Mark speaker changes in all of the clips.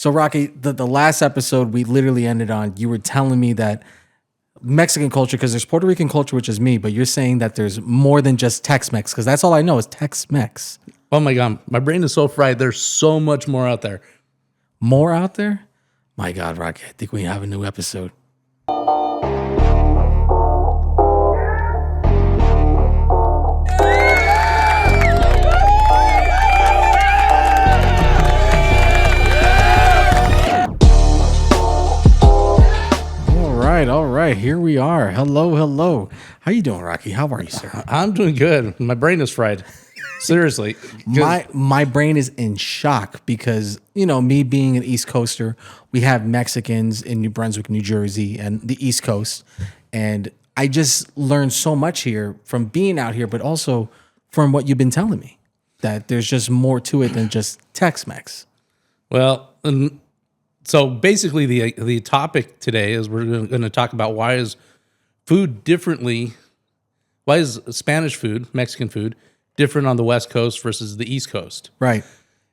Speaker 1: So, Rocky, the last episode we literally ended on, you were telling me that Mexican culture, because there's Puerto Rican culture, which is me, but you're saying that there's more than just Tex-Mex, because that's all I know is Tex-Mex.
Speaker 2: Oh my God, my brain is so fried. There's so much more out there.
Speaker 1: More out there? My God, Rocky, I think we have a new episode. All right, here we are. Hello. How you doing, Rocky? How are you, sir?
Speaker 2: I'm doing good. My brain is fried. Seriously.
Speaker 1: My brain is in shock because, me being an East Coaster, we have Mexicans in New Brunswick, New Jersey, and the East Coast. And I just learned so much here from being out here, but also from what you've been telling me, that there's just more to it than just Tex-Mex.
Speaker 2: Well, so basically the topic today is we're going to talk about why is Spanish food, Mexican food, different on the West Coast versus the East Coast.
Speaker 1: Right.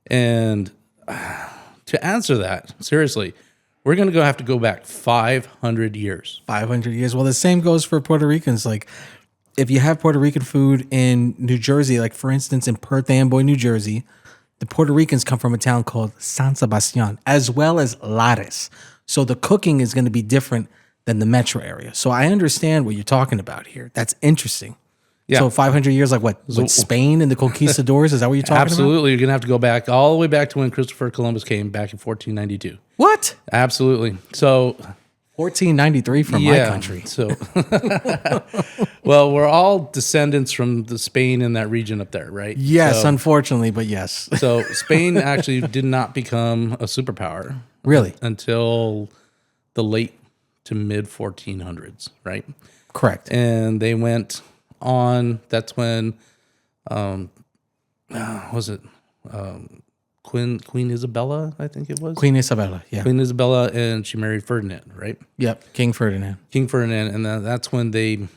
Speaker 2: And to answer that, seriously, we're going to have to go back 500 years.
Speaker 1: 500 years. Well, the same goes for Puerto Ricans. Like, if you have Puerto Rican food in New Jersey, like, for instance, in Perth Amboy, New Jersey, the Puerto Ricans come from a town called San Sebastian, as well as Lares. So the cooking is going to be different than the metro area. So I understand what you're talking about here. That's interesting. Yeah. So 500 years, like what? With Spain and the conquistadors? Is that what you're talking
Speaker 2: Absolutely. You're going to have to go back all the way back to when Christopher Columbus came back in 1492.
Speaker 1: What?
Speaker 2: Absolutely. So
Speaker 1: 1493 from my country.
Speaker 2: So, well, we're all descendants from the Spain in that region up there, right?
Speaker 1: Yes, unfortunately, but yes.
Speaker 2: So Spain actually did not become a superpower.
Speaker 1: Really?
Speaker 2: Until the late to mid 1400s, right?
Speaker 1: Correct.
Speaker 2: And they went on, that's when, Queen Isabella, I think it was.
Speaker 1: Queen Isabella, yeah.
Speaker 2: Queen Isabella, and she married Ferdinand, right?
Speaker 1: Yep, King Ferdinand.
Speaker 2: And that's when they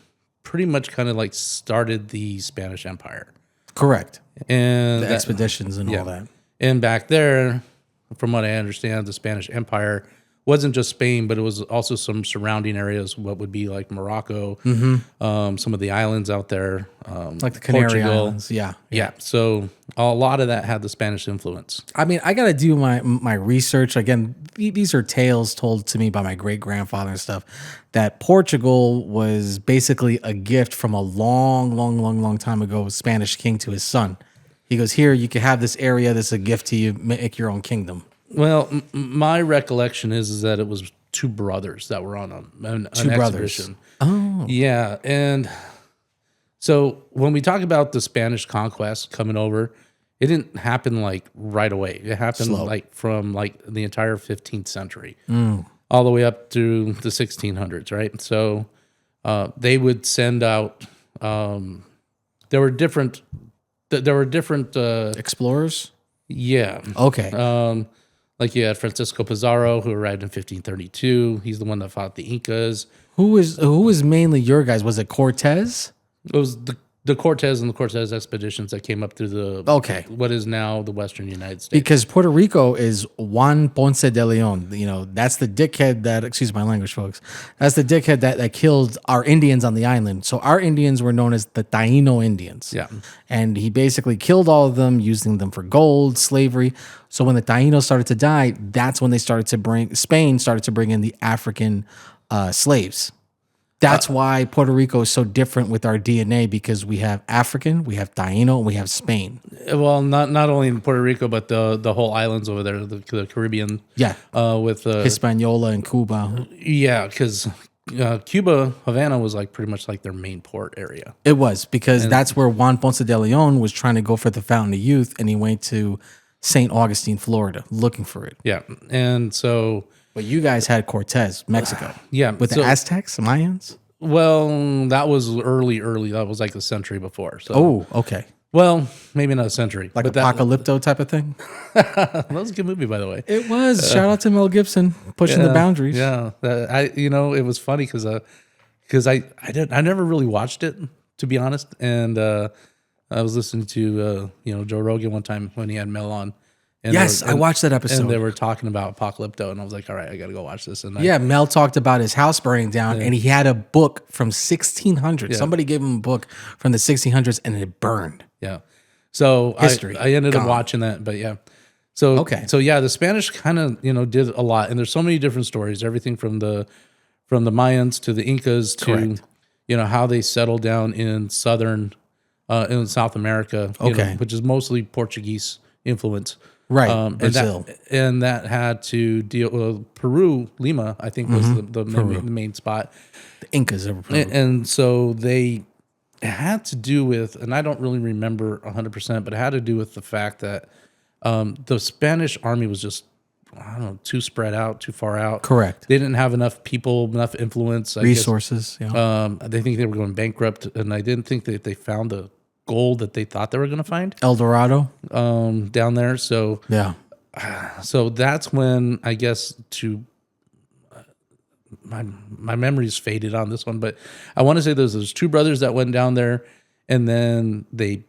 Speaker 2: pretty much kind of like started the Spanish Empire.
Speaker 1: Correct.
Speaker 2: And
Speaker 1: the expeditions and all that.
Speaker 2: And back there, from what I understand, the Spanish Empire wasn't just Spain, but it was also some surrounding areas, what would be like Morocco, some of the islands out there.
Speaker 1: Like the Canary
Speaker 2: Portugal.
Speaker 1: Islands, yeah.
Speaker 2: So a lot of that had the Spanish influence.
Speaker 1: I mean, I got to do my research. Again, these are tales told to me by my great-grandfather and stuff, that Portugal was basically a gift from a long time ago, Spanish king to his son. He goes, here, you can have this area. This is a gift to you. Make your own kingdom.
Speaker 2: Well, my recollection is that it was two brothers that were on an expedition.
Speaker 1: Oh.
Speaker 2: Yeah, and so when we talk about the Spanish conquest coming over, it didn't happen like right away. It happened like from like the entire 15th century all the way up to the 1600s, right? So they would send out. There were different
Speaker 1: explorers.
Speaker 2: Yeah.
Speaker 1: Okay.
Speaker 2: Like you had Francisco Pizarro, who arrived in 1532. He's the one that fought the Incas.
Speaker 1: Who was mainly your guys? Was it Cortez?
Speaker 2: It was the Cortez and the Cortez expeditions that came up through what is now the Western United States.
Speaker 1: Because Puerto Rico is Juan Ponce de Leon. That's the dickhead that, excuse my language, folks. That's the dickhead that killed our Indians on the island. So our Indians were known as the Taino Indians.
Speaker 2: Yeah.
Speaker 1: And he basically killed all of them, using them for gold, slavery. So when the Tainos started to die, that's when Spain started to bring in the African slaves. That's why Puerto Rico is so different with our DNA, because we have African, we have Taino, and we have Spain.
Speaker 2: Well, not only in Puerto Rico, but the whole islands over there, the Caribbean.
Speaker 1: Yeah.
Speaker 2: With
Speaker 1: Hispaniola and Cuba.
Speaker 2: Yeah, because Cuba, Havana was like pretty much like their main port area.
Speaker 1: It was, because that's where Juan Ponce de Leon was trying to go for the Fountain of Youth, and he went to St. Augustine, Florida, looking for it.
Speaker 2: Yeah, and so...
Speaker 1: But you guys had Cortez, Mexico.
Speaker 2: Yeah.
Speaker 1: With the Aztecs, Mayans?
Speaker 2: Well, that was early. That was like a century before. So.
Speaker 1: Oh, okay.
Speaker 2: Well, maybe not a century.
Speaker 1: Like Apocalypto type of thing?
Speaker 2: That was a good movie, by the way.
Speaker 1: It was. Shout out to Mel Gibson, pushing the boundaries.
Speaker 2: Yeah. It was funny because I never really watched it, to be honest. And I was listening to Joe Rogan one time when he had Mel on. And
Speaker 1: Yes, I watched that episode.
Speaker 2: And they were talking about Apocalypto, and I was like, all right, I got to go watch this. And
Speaker 1: Mel talked about his house burning down, and he had a book from 1600. Somebody gave him a book from the 1600s, and it burned.
Speaker 2: Yeah. So
Speaker 1: History.
Speaker 2: I ended up watching that, but yeah. So So yeah, the Spanish kind of did a lot, and there's so many different stories. Everything from the Mayans to the Incas to how they settled down in in South America, which is mostly Portuguese influence.
Speaker 1: Right, Brazil.
Speaker 2: And that had to deal with Peru, Lima, I think was the main spot.
Speaker 1: The Incas of Peru.
Speaker 2: And so it had to do with, and I don't really remember 100%, but it had to do with the fact that the Spanish army was just, I don't know, too spread out, too far out.
Speaker 1: Correct.
Speaker 2: They didn't have enough people, enough influence.
Speaker 1: Resources,
Speaker 2: They think they were going bankrupt, and I didn't think that they found the gold that they thought they were going to find.
Speaker 1: El Dorado.
Speaker 2: Down there. So so that's when I guess my memory's faded on this one, but I want to say there's two brothers that went down there, and then they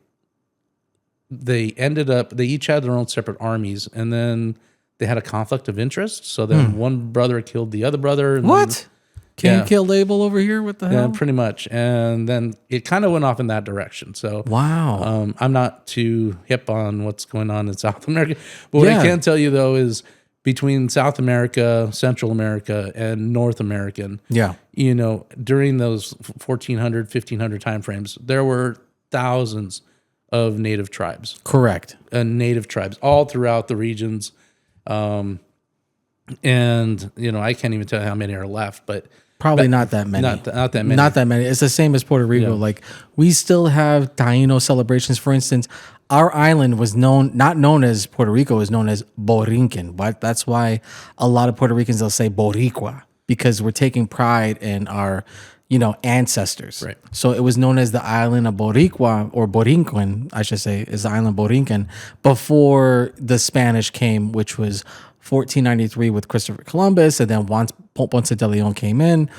Speaker 2: ended up, they each had their own separate armies, and then they had a conflict of interest. So then one brother killed the other brother. And
Speaker 1: what? Cain killed Abel over here? What the hell?
Speaker 2: Yeah, pretty much. And then it kind of went off in that direction. So
Speaker 1: wow.
Speaker 2: I'm not too hip on what's going on in South America. But what I can tell you, though, is between South America, Central America, and North American, during those 1400, 1500 timeframes, there were thousands of native tribes.
Speaker 1: Correct.
Speaker 2: Native tribes all throughout the regions. And, I can't even tell you how many are left, but
Speaker 1: probably not that many.
Speaker 2: Not that many.
Speaker 1: Not that many. It's the same as Puerto Rico. Like we still have Taino celebrations. For instance, our island was not known as Puerto Rico, it was known as Borinquen. But that's why a lot of Puerto Ricans, they'll say Boricua, because we're taking pride in our, ancestors.
Speaker 2: Right.
Speaker 1: So it was known as the island of Boricua, or Borinquen, I should say, is the island Borinquen, before the Spanish came, which was 1493 with Christopher Columbus, and then once Ponce de Leon came in,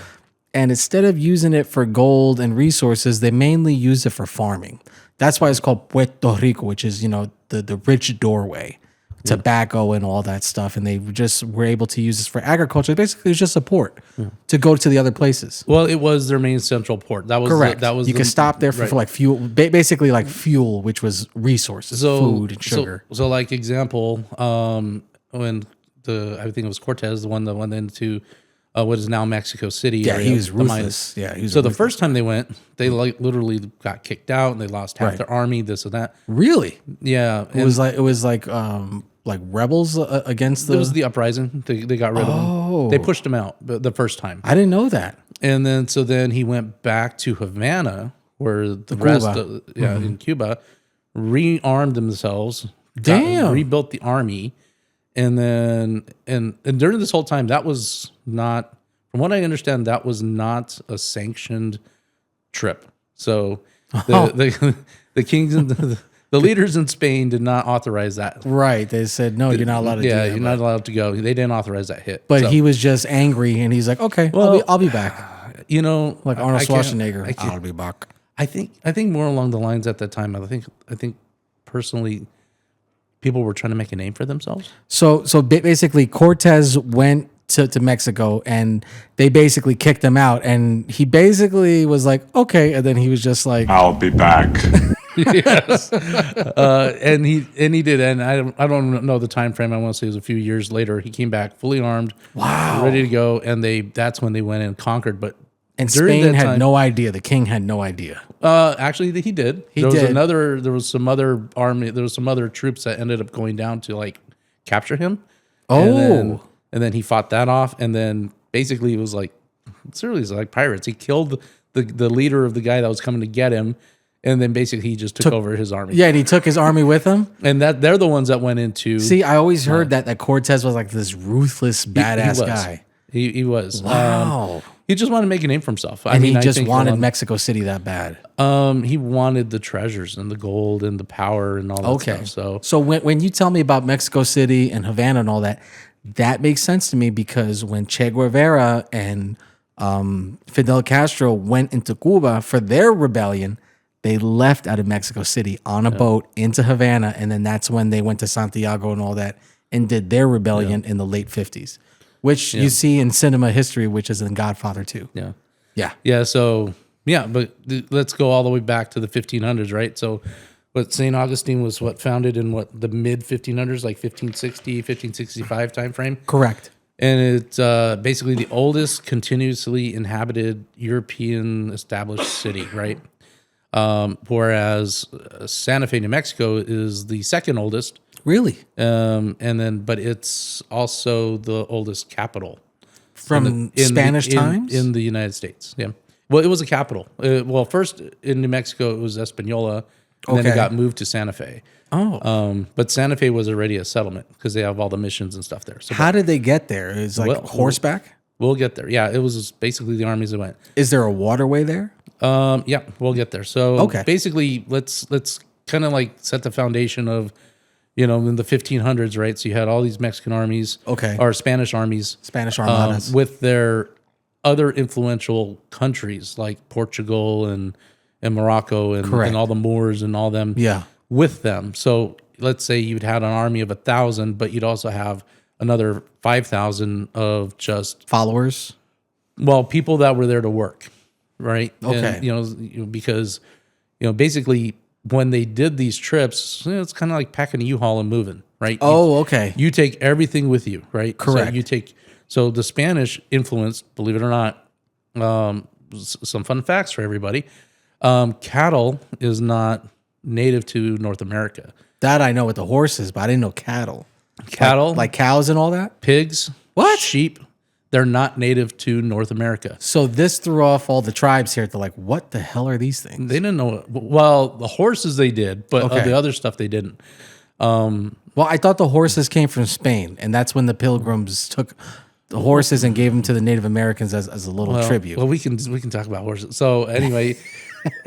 Speaker 1: and instead of using it for gold and resources, they mainly used it for farming. That's why it's called Puerto Rico, which is, the rich doorway, tobacco and all that stuff, and they just were able to use this for agriculture. Basically, it was just a port to go to the other places.
Speaker 2: Well, it was their main central port. That was
Speaker 1: correct. You could stop there for like fuel, basically like fuel, which was resources, food and sugar.
Speaker 2: So like example, when I think it was Cortez, the one that went into what is now Mexico City.
Speaker 1: Yeah,
Speaker 2: area,
Speaker 1: he was ruthless. Yeah, he was.
Speaker 2: So the first time they went, they literally got kicked out, and they lost half their army. This and that.
Speaker 1: Really?
Speaker 2: Yeah.
Speaker 1: It was like rebels against the.
Speaker 2: It was the uprising. They got rid of them. They pushed him out the first time.
Speaker 1: I didn't know that.
Speaker 2: And then he went back to Havana, where the rest of, in Cuba, rearmed themselves. Rebuilt the army. And then, and during this whole time, that was not, from what I understand, that was not a sanctioned trip. So the kings and the leaders in Spain did not authorize that.
Speaker 1: Right. They said, no, you're not allowed to do that.
Speaker 2: Yeah, you're not allowed to go. They didn't authorize that hit.
Speaker 1: But he was just angry, and he's like, okay, well, I'll be back. Like Arnold Schwarzenegger, I'll be back.
Speaker 2: I think more along the lines at that time. I think personally, people were trying to make a name for themselves.
Speaker 1: So basically, Cortez went to Mexico, and they basically kicked him out. And he basically was like, okay. And then he was just like,
Speaker 3: I'll be back.
Speaker 2: Yes. And he did. And I don't know the time frame. I want to say it was a few years later. He came back fully armed.
Speaker 1: Wow.
Speaker 2: Ready to go. And that's when they went and conquered. But
Speaker 1: and Spain had no idea. The king had no idea.
Speaker 2: Actually, he did. There was some other army. There was some other troops that ended up going down to like capture him. And then he fought that off. And then basically it was like, seriously, like pirates. He killed the leader of the guy that was coming to get him. And then basically he just took over his army.
Speaker 1: Yeah, and he took his army with him.
Speaker 2: And they're the ones that went into.
Speaker 1: See, I always heard that Cortez was like this ruthless, badass guy.
Speaker 2: He was.
Speaker 1: Wow.
Speaker 2: He just wanted to make a name for himself.
Speaker 1: He just wanted Mexico City that bad.
Speaker 2: He wanted the treasures and the gold and the power and all that stuff.
Speaker 1: So when you tell me about Mexico City and Havana and all that, that makes sense to me, because when Che Guevara and Fidel Castro went into Cuba for their rebellion, They left out of Mexico City on a boat into Havana, and then that's when they went to Santiago and all that and did their rebellion in the late 50s, which you see in cinema history, which is in Godfather 2.
Speaker 2: Yeah.
Speaker 1: Yeah.
Speaker 2: Yeah. So, yeah, but let's go all the way back to the 1500s, right? So, but St. Augustine was founded in the mid 1500s, like 1560, 1565 time frame.
Speaker 1: Correct.
Speaker 2: And it's basically the oldest continuously inhabited European established city, right? Whereas Santa Fe, New Mexico is the second oldest.
Speaker 1: Really?
Speaker 2: But it's also the oldest capital.
Speaker 1: From Spanish times?
Speaker 2: In the United States, yeah. Well, it was a capital. First in New Mexico, it was Espanola, and then it got moved to Santa Fe.
Speaker 1: Oh.
Speaker 2: But Santa Fe was already a settlement because they have all the missions and stuff there. So
Speaker 1: how did they get there? Is like horseback?
Speaker 2: We'll get there. Yeah, it was basically the armies that went.
Speaker 1: Is there a waterway there?
Speaker 2: Yeah, we'll get there. So basically, let's kind of like set the foundation of, in the 1500s, right? So you had all these Mexican armies, or Spanish armies,
Speaker 1: Spanish armadas,
Speaker 2: with their other influential countries like Portugal and Morocco and all the Moors and all them with them. So let's say you'd had an army of 1,000, but you'd also have another 5,000 of just
Speaker 1: followers.
Speaker 2: Well, people that were there to work, right?
Speaker 1: Okay.
Speaker 2: And, because, basically when they did these trips, it's kind of like packing a U-Haul and moving, right?
Speaker 1: Okay.
Speaker 2: You take everything with you, right?
Speaker 1: Correct.
Speaker 2: So the Spanish influence, believe it or not, some fun facts for everybody. Cattle is not native to North America.
Speaker 1: That I know with the horses, but I didn't know cattle.
Speaker 2: Cattle,
Speaker 1: like cows and all that?
Speaker 2: Pigs, sheep, they're not native to North America.
Speaker 1: So this threw off all the tribes here. They're like, what the hell are these things?
Speaker 2: They didn't know. Well, the horses they did, but of the other stuff they didn't.
Speaker 1: Well, I thought the horses came from Spain, and that's when the pilgrims took the horses and gave them to the Native Americans as a little tribute.
Speaker 2: Well, we can talk about horses. So anyway,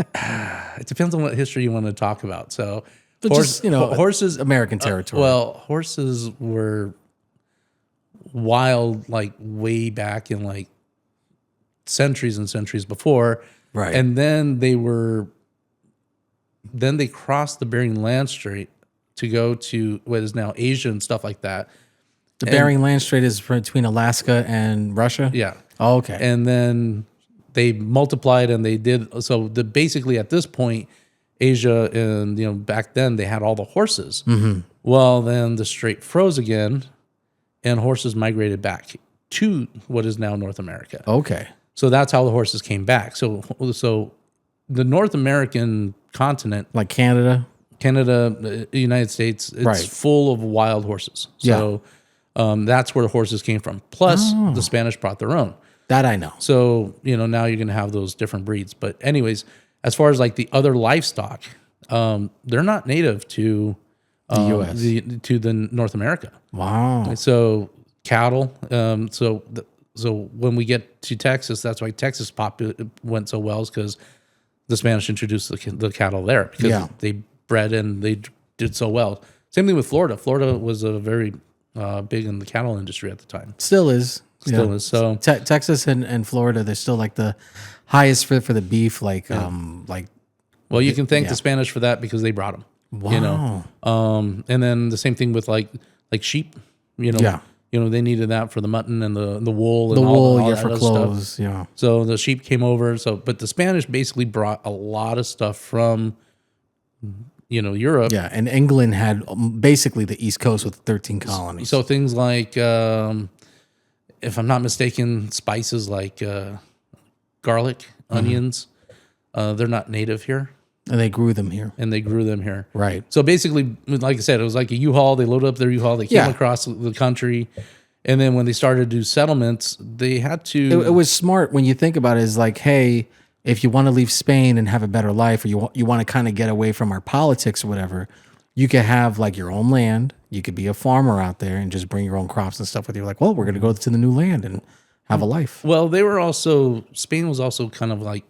Speaker 2: it depends on what history you want to talk about. So horses,
Speaker 1: American territory.
Speaker 2: Horses were wild, like way back in like centuries and centuries before,
Speaker 1: right?
Speaker 2: And then they crossed the Bering Land Strait to go to what is now Asia and stuff like that.
Speaker 1: The Bering Land Strait is between Alaska and Russia?
Speaker 2: Yeah.
Speaker 1: Oh, okay.
Speaker 2: And then they multiplied and they did. So basically at this point, Asia and, back then they had all the horses.
Speaker 1: Mm-hmm.
Speaker 2: Well, then the strait froze again and horses migrated back to what is now North America.
Speaker 1: Okay.
Speaker 2: So that's how the horses came back. So the North American continent,
Speaker 1: like Canada,
Speaker 2: the United States, it's full of wild horses. So that's where the horses came from. Plus, the Spanish brought their own.
Speaker 1: That I know.
Speaker 2: So, now you're going to have those different breeds. But anyways, as far as like the other livestock, they're not native to
Speaker 1: the U.S.
Speaker 2: to the North America.
Speaker 1: Wow.
Speaker 2: So cattle. So when we get to Texas, that's why Texas went so well, is because the Spanish introduced the cattle there because they bred and they did so well. Same thing with Florida. Florida was a very big in the cattle industry at the time.
Speaker 1: Still is.
Speaker 2: Is. So
Speaker 1: Texas and Florida, they're still like the highest for the beef. Like,
Speaker 2: well, you can thank the Spanish for that because they brought them.
Speaker 1: Wow.
Speaker 2: And then the same thing with like sheep. They needed that for the mutton and the wool and all that
Speaker 1: for
Speaker 2: other
Speaker 1: clothes.
Speaker 2: Stuff.
Speaker 1: Yeah.
Speaker 2: So the sheep came over. But the Spanish basically brought a lot of stuff from Europe.
Speaker 1: Yeah, and England had basically the East Coast with 13 colonies.
Speaker 2: So things like, if I'm not mistaken, spices like garlic, onions, they're not native here.
Speaker 1: And they grew them here.
Speaker 2: Right. So basically, like I said, it was like a U-Haul. They loaded up their U-Haul. They came across the country. And then when they started to do settlements, they had to...
Speaker 1: It was smart when you think about it. Is like, hey, if you want to leave Spain and have a better life, or you want to kind of get away from our politics or whatever, you could have like your own land. You could be a farmer out there and just bring your own crops and stuff with you. Like, well, we're going to go to the new land and have a life.
Speaker 2: Well, Spain was also kind of like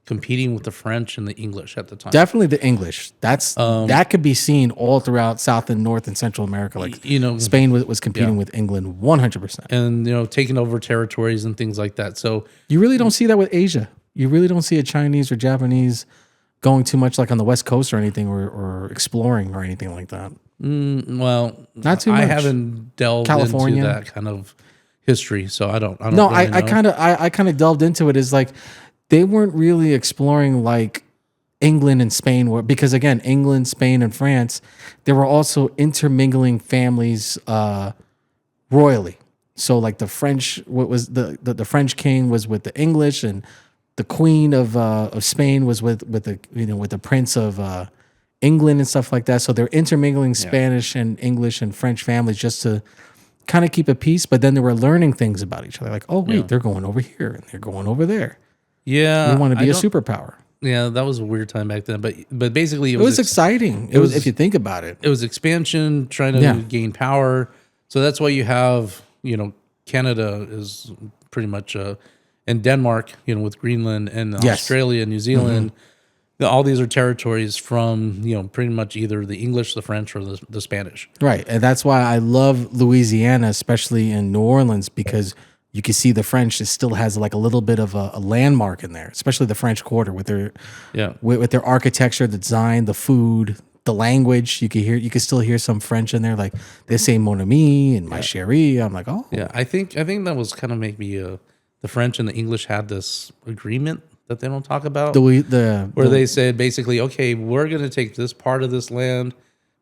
Speaker 2: competing with the French and the English at the time.
Speaker 1: Definitely the English. That could be seen all throughout South and North and Central America. Like, Spain was competing with England 100%.
Speaker 2: And, taking over territories and things like that. So
Speaker 1: you really don't see that with Asia. You really don't see a Chinese or Japanese going too much like on the West Coast or anything, or exploring or anything like that.
Speaker 2: Well,
Speaker 1: Not too
Speaker 2: I
Speaker 1: much.
Speaker 2: haven't delved
Speaker 1: California.
Speaker 2: into that kind of history, so I don't.
Speaker 1: No,
Speaker 2: really
Speaker 1: I
Speaker 2: know.
Speaker 1: kind of delved into it. Is like they weren't really exploring like England and Spain were, because again, England, Spain, and France, they were also intermingling families royally. So like the French, what was the French king was with the English, and the queen of Spain was with the with the prince of England and stuff like that. So they're intermingling Spanish and English and French families just to kind of keep a peace. But then they were learning things about each other, like, oh wait, they're going over here and they're going over there.
Speaker 2: Yeah,
Speaker 1: We want to be
Speaker 2: I
Speaker 1: a
Speaker 2: don't-
Speaker 1: superpower.
Speaker 2: Yeah, that was a weird time back then, but basically
Speaker 1: It was exciting. It was, if you think about it.
Speaker 2: it was expansion, trying to
Speaker 1: Yeah.
Speaker 2: gain power. So that's why you have, Canada is pretty much, and Denmark, with Greenland and
Speaker 1: Yes. Mm-hmm.
Speaker 2: Australia, New Zealand. All these are territories from, pretty much either the English, the French, or the Spanish.
Speaker 1: Right. And that's why I love Louisiana, especially in New Orleans, because you can see the French, it still has like a little bit of a landmark in there, especially the French Quarter with their
Speaker 2: Yeah.
Speaker 1: with their architecture, the design, the food, the language. You can still hear some French in there. Like they say mon ami and my chérie. I'm like, oh,
Speaker 2: Yeah. I think that was kind of maybe the French and the English had this agreement that they don't talk about. Where they said basically, okay, we're going to take this part of this land,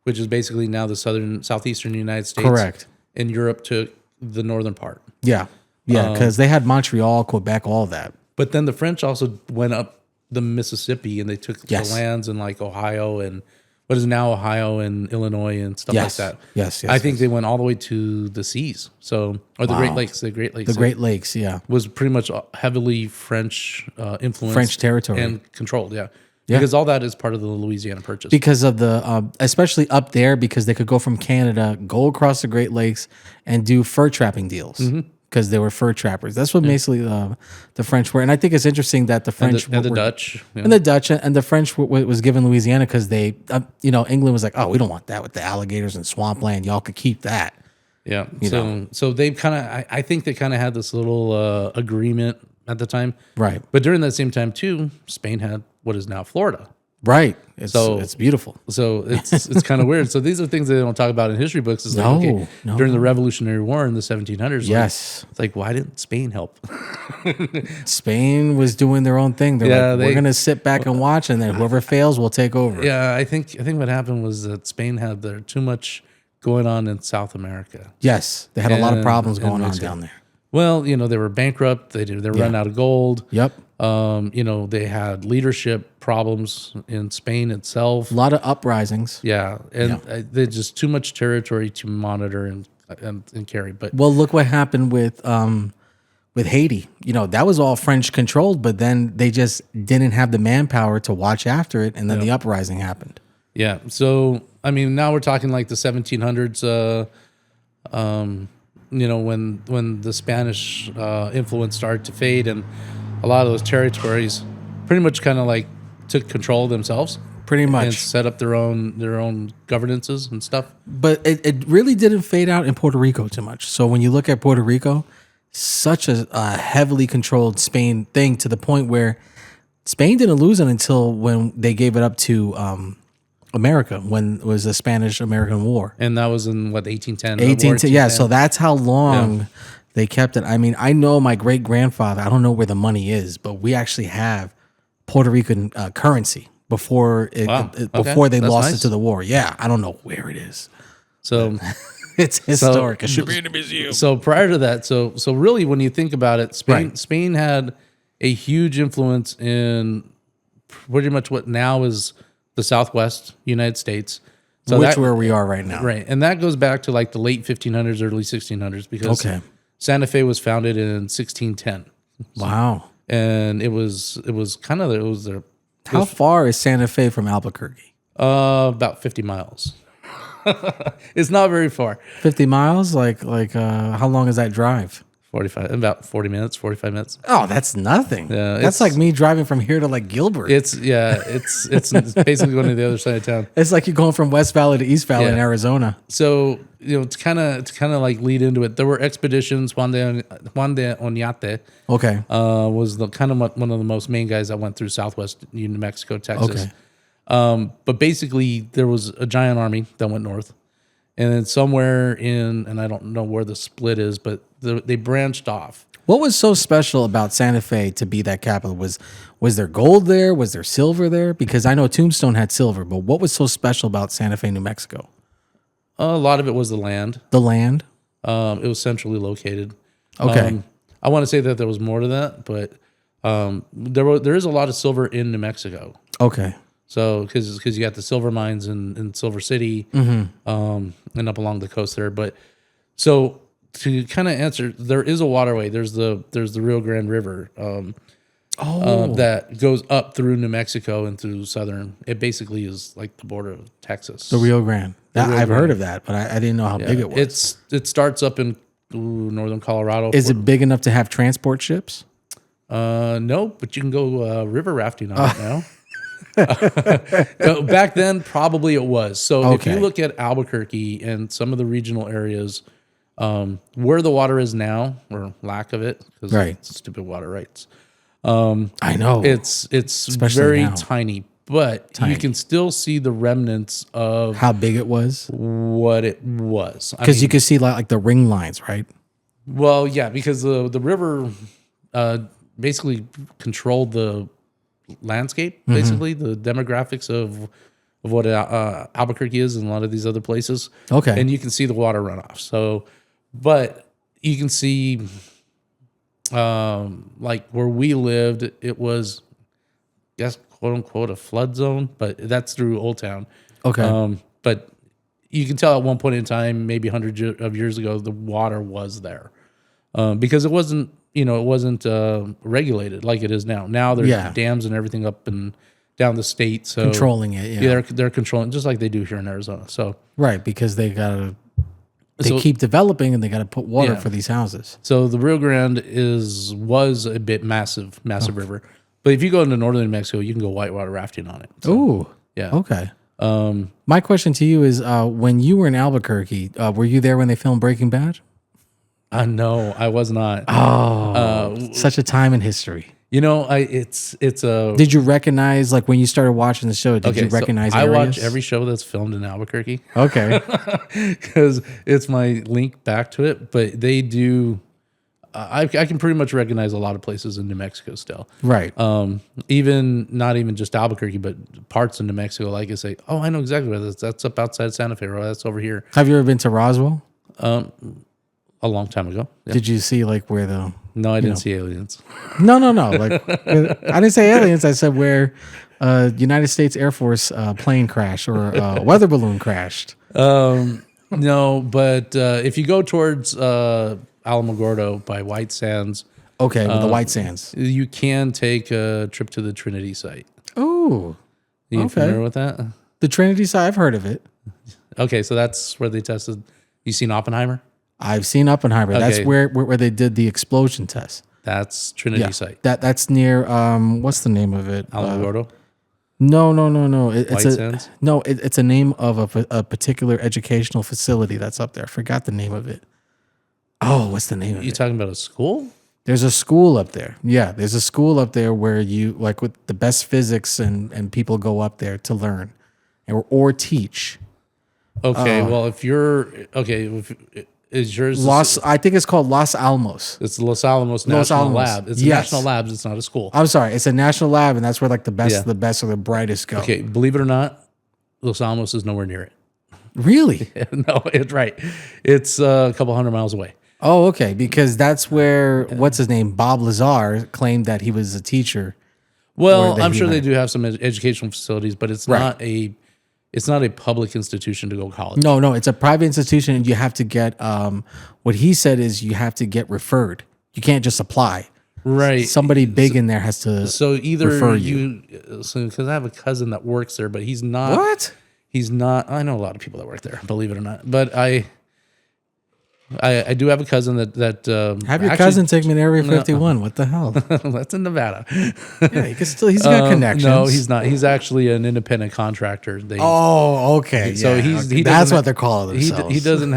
Speaker 2: which is basically now the southeastern United States.
Speaker 1: Correct.
Speaker 2: And Europe took the northern part.
Speaker 1: Yeah. Because they had Montreal, Quebec, all that.
Speaker 2: But then the French also went up the Mississippi and they took
Speaker 1: Yes.
Speaker 2: the lands in like Ohio and what is now Ohio and Illinois and stuff
Speaker 1: Yes.
Speaker 2: like that.
Speaker 1: Yes,
Speaker 2: I think they went all the way to the seas. So, or the Great Lakes. The Great Lakes.
Speaker 1: The Great Lakes, yeah.
Speaker 2: was pretty much heavily French influenced,
Speaker 1: French territory.
Speaker 2: and controlled. Yeah, because all that is part of the Louisiana Purchase.
Speaker 1: Because of the, especially up there, because they could go from Canada, go across the Great Lakes, and do fur trapping deals. Because they were fur trappers. That's what basically the French were. And I think it's interesting that the French
Speaker 2: and the
Speaker 1: were,
Speaker 2: Dutch. Yeah.
Speaker 1: and the Dutch and the French was given Louisiana because they, England was like, oh, we don't want that with the alligators and swampland. Y'all could keep that.
Speaker 2: Yeah. So they kind of, I think they kind of had this little agreement at the time.
Speaker 1: Right.
Speaker 2: But during that same time too, Spain had what is now Florida.
Speaker 1: Right. It's beautiful.
Speaker 2: So it's kind of weird. So these are things they don't talk about in history books. It's like,
Speaker 1: No.
Speaker 2: during the Revolutionary War in the 1700s.
Speaker 1: Yes.
Speaker 2: It's like, why didn't Spain help?
Speaker 1: Spain was doing their own thing. They're like, we're going to sit back and watch, and then whoever fails will take over.
Speaker 2: Yeah, I think what happened was that Spain had too much going on in South America.
Speaker 1: Yes. They had a lot of
Speaker 2: And-
Speaker 1: problems
Speaker 2: and
Speaker 1: going on
Speaker 2: Mexico.
Speaker 1: down there.
Speaker 2: Well, they were bankrupt. They run out of gold.
Speaker 1: Yep.
Speaker 2: They had leadership problems in Spain itself.
Speaker 1: A lot of uprisings.
Speaker 2: Yeah, and there's just too much territory to monitor and carry. But
Speaker 1: Well, look what happened with Haiti. That was all French controlled, but then they just didn't have the manpower to watch after it, and then the uprising happened.
Speaker 2: yeah, so I mean, now we're talking like the 1700s. When the Spanish influence started to fade, and a lot of those territories pretty much kind of like took control of themselves.
Speaker 1: Pretty much.
Speaker 2: And set up their own governances and stuff.
Speaker 1: But it really didn't fade out in Puerto Rico too much. So when you look at Puerto Rico, such a heavily controlled Spain thing, to the point where Spain didn't lose it until when they gave it up to America, when it was the Spanish-American War.
Speaker 2: And that was in what, 1810?
Speaker 1: 1810, yeah. So that's how long they kept it. I mean, I know my great-grandfather, I don't know where the money is, but we actually have Puerto Rican currency before before they
Speaker 2: That's
Speaker 1: lost
Speaker 2: nice.
Speaker 1: it to the war. Yeah, I don't know where it is.
Speaker 2: So
Speaker 1: It's historic. It should be in a museum.
Speaker 2: So prior to that, so really when you think about it,
Speaker 1: Right.
Speaker 2: Spain had a huge influence in pretty much what now is the Southwest United States. So
Speaker 1: Which where we are right now.
Speaker 2: right, and that goes back to like the late 1500s, early 1600s, because Santa Fe was founded in 1610,
Speaker 1: Wow.
Speaker 2: and it was their
Speaker 1: How far is Santa Fe from Albuquerque?
Speaker 2: about 50 miles. It's not very far.
Speaker 1: 50 miles? Like how long is that drive?
Speaker 2: about 40 minutes, 45 minutes.
Speaker 1: Oh, that's nothing.
Speaker 2: Yeah,
Speaker 1: That's like me driving from here to like Gilbert.
Speaker 2: It's basically going to the other side of town.
Speaker 1: It's like you're going from West Valley to East Valley in Arizona.
Speaker 2: So, to kind of like lead into it, there were expeditions. Juan de Oñate
Speaker 1: Okay.
Speaker 2: was one of the most main guys that went through Southwest New Mexico, Texas.
Speaker 1: Okay.
Speaker 2: But basically, there was a giant army that went north. And then somewhere and I don't know where the split is, but they branched off.
Speaker 1: What was so special about Santa Fe to be that capital? Was there gold there? Was there silver there? Because I know Tombstone had silver, but what was so special about Santa Fe, New Mexico?
Speaker 2: A lot of it was the land.
Speaker 1: The land?
Speaker 2: It was centrally located.
Speaker 1: Okay.
Speaker 2: I want to say that there was more to that, but there is a lot of silver in New Mexico.
Speaker 1: Okay.
Speaker 2: So because you got the silver mines in Silver City, and up along the coast there. But so to kind of answer, there is a waterway. There's the Rio Grande River that goes up through New Mexico and through southern. It basically is like the border of Texas.
Speaker 1: The Rio Grande. I've heard of that, but I didn't know how big it was.
Speaker 2: It starts up in northern Colorado.
Speaker 1: Is it big enough to have transport ships?
Speaker 2: No, but you can go river rafting on it now. Back then, probably it was. So if you look at Albuquerque and some of the regional areas, where the water is now, or lack of it, because it's stupid water rights.
Speaker 1: I know
Speaker 2: it's
Speaker 1: especially
Speaker 2: very
Speaker 1: now.
Speaker 2: tiny, but you can still see the remnants of
Speaker 1: how big it was,
Speaker 2: what it was.
Speaker 1: Because you could see like the ring lines, right?
Speaker 2: Well, yeah, because the river basically controlled the landscape, basically the demographics of what Albuquerque is and a lot of these other places.
Speaker 1: Okay.
Speaker 2: And you can see the water runoff. So, but you can see like where we lived, it was, I guess, quote unquote, a flood zone, but that's through Old Town.
Speaker 1: Okay.
Speaker 2: But you can tell at one point in time, maybe hundreds of years ago, the water was there because it wasn't regulated like it is now. Now there's dams and everything up and down the state, so
Speaker 1: controlling it.
Speaker 2: Yeah, they're controlling just like they do here in Arizona. So
Speaker 1: right, because they keep developing and they got to put water for these houses.
Speaker 2: So the Rio Grande was a bit massive river, but if you go into northern New Mexico, you can go whitewater rafting on it. So,
Speaker 1: ooh, yeah, okay. My question to you is, when you were in Albuquerque, were you there when they filmed Breaking Bad?
Speaker 2: No, I was not.
Speaker 1: Oh, such a time in history.
Speaker 2: It's a.
Speaker 1: Did you recognize, like, when you started watching the show? Did you recognize?
Speaker 2: I
Speaker 1: areas?
Speaker 2: watch every show that's filmed in Albuquerque.
Speaker 1: Okay,
Speaker 2: because it's my link back to it. But they do. I can pretty much recognize a lot of places in New Mexico still.
Speaker 1: Right.
Speaker 2: Even not even just Albuquerque, but parts of New Mexico. Like I say, I know exactly where that's up outside Santa Fe, or that's over here.
Speaker 1: Have you ever been to Roswell?
Speaker 2: A long time ago. Yeah.
Speaker 1: Did you see like where the?
Speaker 2: No, I didn't see aliens.
Speaker 1: No. Like I didn't say aliens. I said where United States Air Force plane crashed or a weather balloon crashed.
Speaker 2: No, but if you go towards Alamogordo by White Sands.
Speaker 1: Okay, with the White Sands.
Speaker 2: You can take a trip to the Trinity site.
Speaker 1: Oh.
Speaker 2: Are you familiar with that?
Speaker 1: The Trinity site, I've heard of it.
Speaker 2: Okay, so that's where they tested. You seen Oppenheimer?
Speaker 1: I've seen Oppenheimer. Okay. That's where they did the explosion test.
Speaker 2: That's Trinity site.
Speaker 1: That's near what's the name of it?
Speaker 2: Alamogordo?
Speaker 1: No. It's a name of a particular educational facility that's up there. I forgot the name of it. Oh, what's the name of it?
Speaker 2: You talking about a school?
Speaker 1: There's a school up there. Yeah, there's a school up there where you like with the best physics and people go up there to learn or teach.
Speaker 2: Okay, well, if you're is yours
Speaker 1: I think it's called Los Alamos.
Speaker 2: It's the Los Alamos National Lab. It's a national lab. It's not a school.
Speaker 1: I'm sorry, it's a national lab, and that's where like the best or the brightest go.
Speaker 2: Okay, believe it or not, Los Alamos is nowhere near it.
Speaker 1: Really?
Speaker 2: No, it's right. It's a couple hundred miles away.
Speaker 1: Oh, okay. Because that's where what's his name, Bob Lazar, claimed that he was a teacher.
Speaker 2: Well, I'm sure they do have some educational facilities, but it's not a public institution to go to college.
Speaker 1: No, it's a private institution, and you have to get. What he said is you have to get referred. You can't just apply.
Speaker 2: Right.
Speaker 1: Somebody big in there has to.
Speaker 2: So either
Speaker 1: refer
Speaker 2: because I have a cousin that works there, but he's not.
Speaker 1: What?
Speaker 2: He's not. I know a lot of people that work there, believe it or not. But I do have a cousin that
Speaker 1: Have your
Speaker 2: actually-
Speaker 1: cousin take me to Area 51. What the hell?
Speaker 2: That's in Nevada.
Speaker 1: Yeah, he's got connections.
Speaker 2: No, he's not. He's actually an independent contractor.
Speaker 1: Oh, okay.
Speaker 2: So
Speaker 1: yeah,
Speaker 2: he's
Speaker 1: okay.
Speaker 2: he
Speaker 1: That's
Speaker 2: doesn't-
Speaker 1: what they're calling
Speaker 2: He,
Speaker 1: themselves.
Speaker 2: he doesn't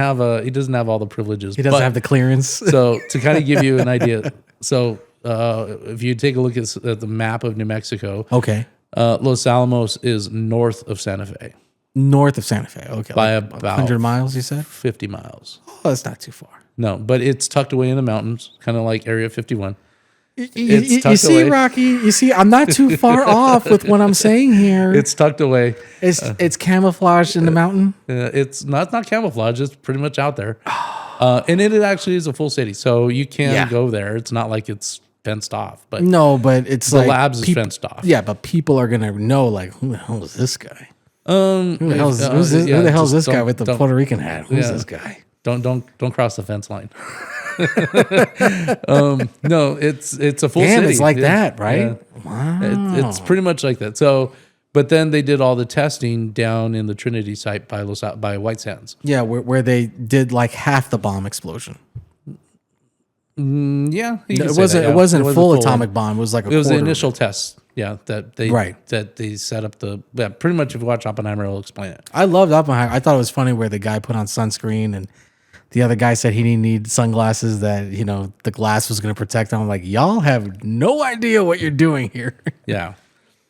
Speaker 2: have all the privileges.
Speaker 1: He doesn't have the clearance.
Speaker 2: So to kind of give you an idea, so if you take a look at the map of New Mexico,
Speaker 1: Okay.
Speaker 2: Los Alamos is north of Santa Fe
Speaker 1: North of Santa Fe. Okay.
Speaker 2: by
Speaker 1: like
Speaker 2: about
Speaker 1: 100 miles, you said?
Speaker 2: 50 miles.
Speaker 1: Oh, that's not too far.
Speaker 2: No, but it's tucked away in the mountains, kind of like Area 51.
Speaker 1: You
Speaker 2: tucked
Speaker 1: see,
Speaker 2: away.
Speaker 1: Rocky, you see, I'm not too far off with what I'm saying here.
Speaker 2: It's tucked away.
Speaker 1: It's camouflaged in the mountain.
Speaker 2: It's not camouflage. It's pretty much out there. And it actually is a full city, so you can
Speaker 1: Yeah.
Speaker 2: go there. It's not like it's fenced off, but
Speaker 1: No, but it's
Speaker 2: the
Speaker 1: like
Speaker 2: labs is fenced off.
Speaker 1: Yeah, but people are gonna know like who the hell is this guy? Who the hell is
Speaker 2: just
Speaker 1: this guy
Speaker 2: don't-
Speaker 1: with the
Speaker 2: don't-
Speaker 1: Puerto Rican hat? Who's
Speaker 2: yeah.
Speaker 1: this guy?
Speaker 2: Don't cross the fence line. No, it's a full
Speaker 1: Damn,
Speaker 2: city.
Speaker 1: it's like
Speaker 2: Yeah.
Speaker 1: that, right?
Speaker 2: Yeah.
Speaker 1: Wow.
Speaker 2: It's pretty much like that. So, but then they did all the testing down in the Trinity site by White Sands.
Speaker 1: Yeah, where they did like half the bomb explosion.
Speaker 2: Yeah, you can
Speaker 1: It
Speaker 2: say
Speaker 1: wasn't.
Speaker 2: that, yeah.
Speaker 1: It wasn't a full
Speaker 2: full.
Speaker 1: atomic bomb. It was like
Speaker 2: It was the
Speaker 1: quarter.
Speaker 2: initial test. Yeah, that they set up pretty much if you watch Oppenheimer, it'll explain it.
Speaker 1: I loved Oppenheimer. I thought it was funny where the guy put on sunscreen and the other guy said he didn't need sunglasses, that the glass was going to protect him. I'm like, y'all have no idea what you're doing here.
Speaker 2: Yeah,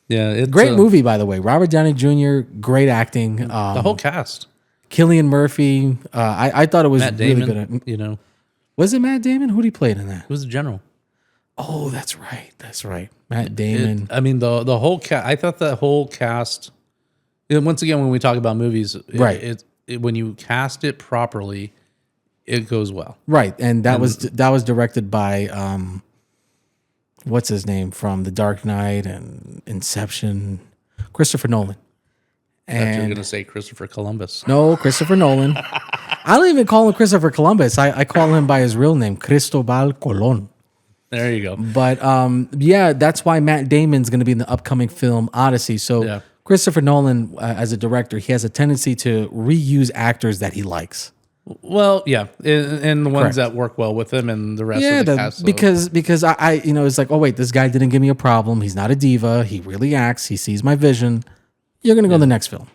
Speaker 2: yeah. It's
Speaker 1: Great movie, by the way. Robert Downey Jr., great acting.
Speaker 2: The whole cast.
Speaker 1: Cillian Murphy. I thought it was
Speaker 2: Matt
Speaker 1: really
Speaker 2: Damon.
Speaker 1: good. Was it Matt Damon? Who did he play in that?
Speaker 2: It was the general.
Speaker 1: Oh, that's right. That's right. Matt Damon.
Speaker 2: The whole cast. I thought the whole cast. And once again, when we talk about movies,
Speaker 1: Right.
Speaker 2: When you cast it properly, it goes well.
Speaker 1: Right, and that was directed by what's his name from The Dark Knight and Inception, Christopher Nolan.
Speaker 2: You're
Speaker 1: And
Speaker 2: going to say Christopher Columbus.
Speaker 1: no, Christopher Nolan. I don't even call him Christopher Columbus. I call him by his real name, Cristobal Colon.
Speaker 2: There you go.
Speaker 1: But yeah, that's why Matt Damon's going to be in the upcoming film Odyssey. So
Speaker 2: Yeah.
Speaker 1: Christopher Nolan, as a director, he has a tendency to reuse actors that he likes.
Speaker 2: Well, yeah, and the ones
Speaker 1: Correct.
Speaker 2: that work well with him, and the rest
Speaker 1: Yeah,
Speaker 2: of the cast. So.
Speaker 1: because I it's like, oh wait, this guy didn't give me a problem. He's not a diva. He really acts. He sees my vision. You're gonna go to the next film.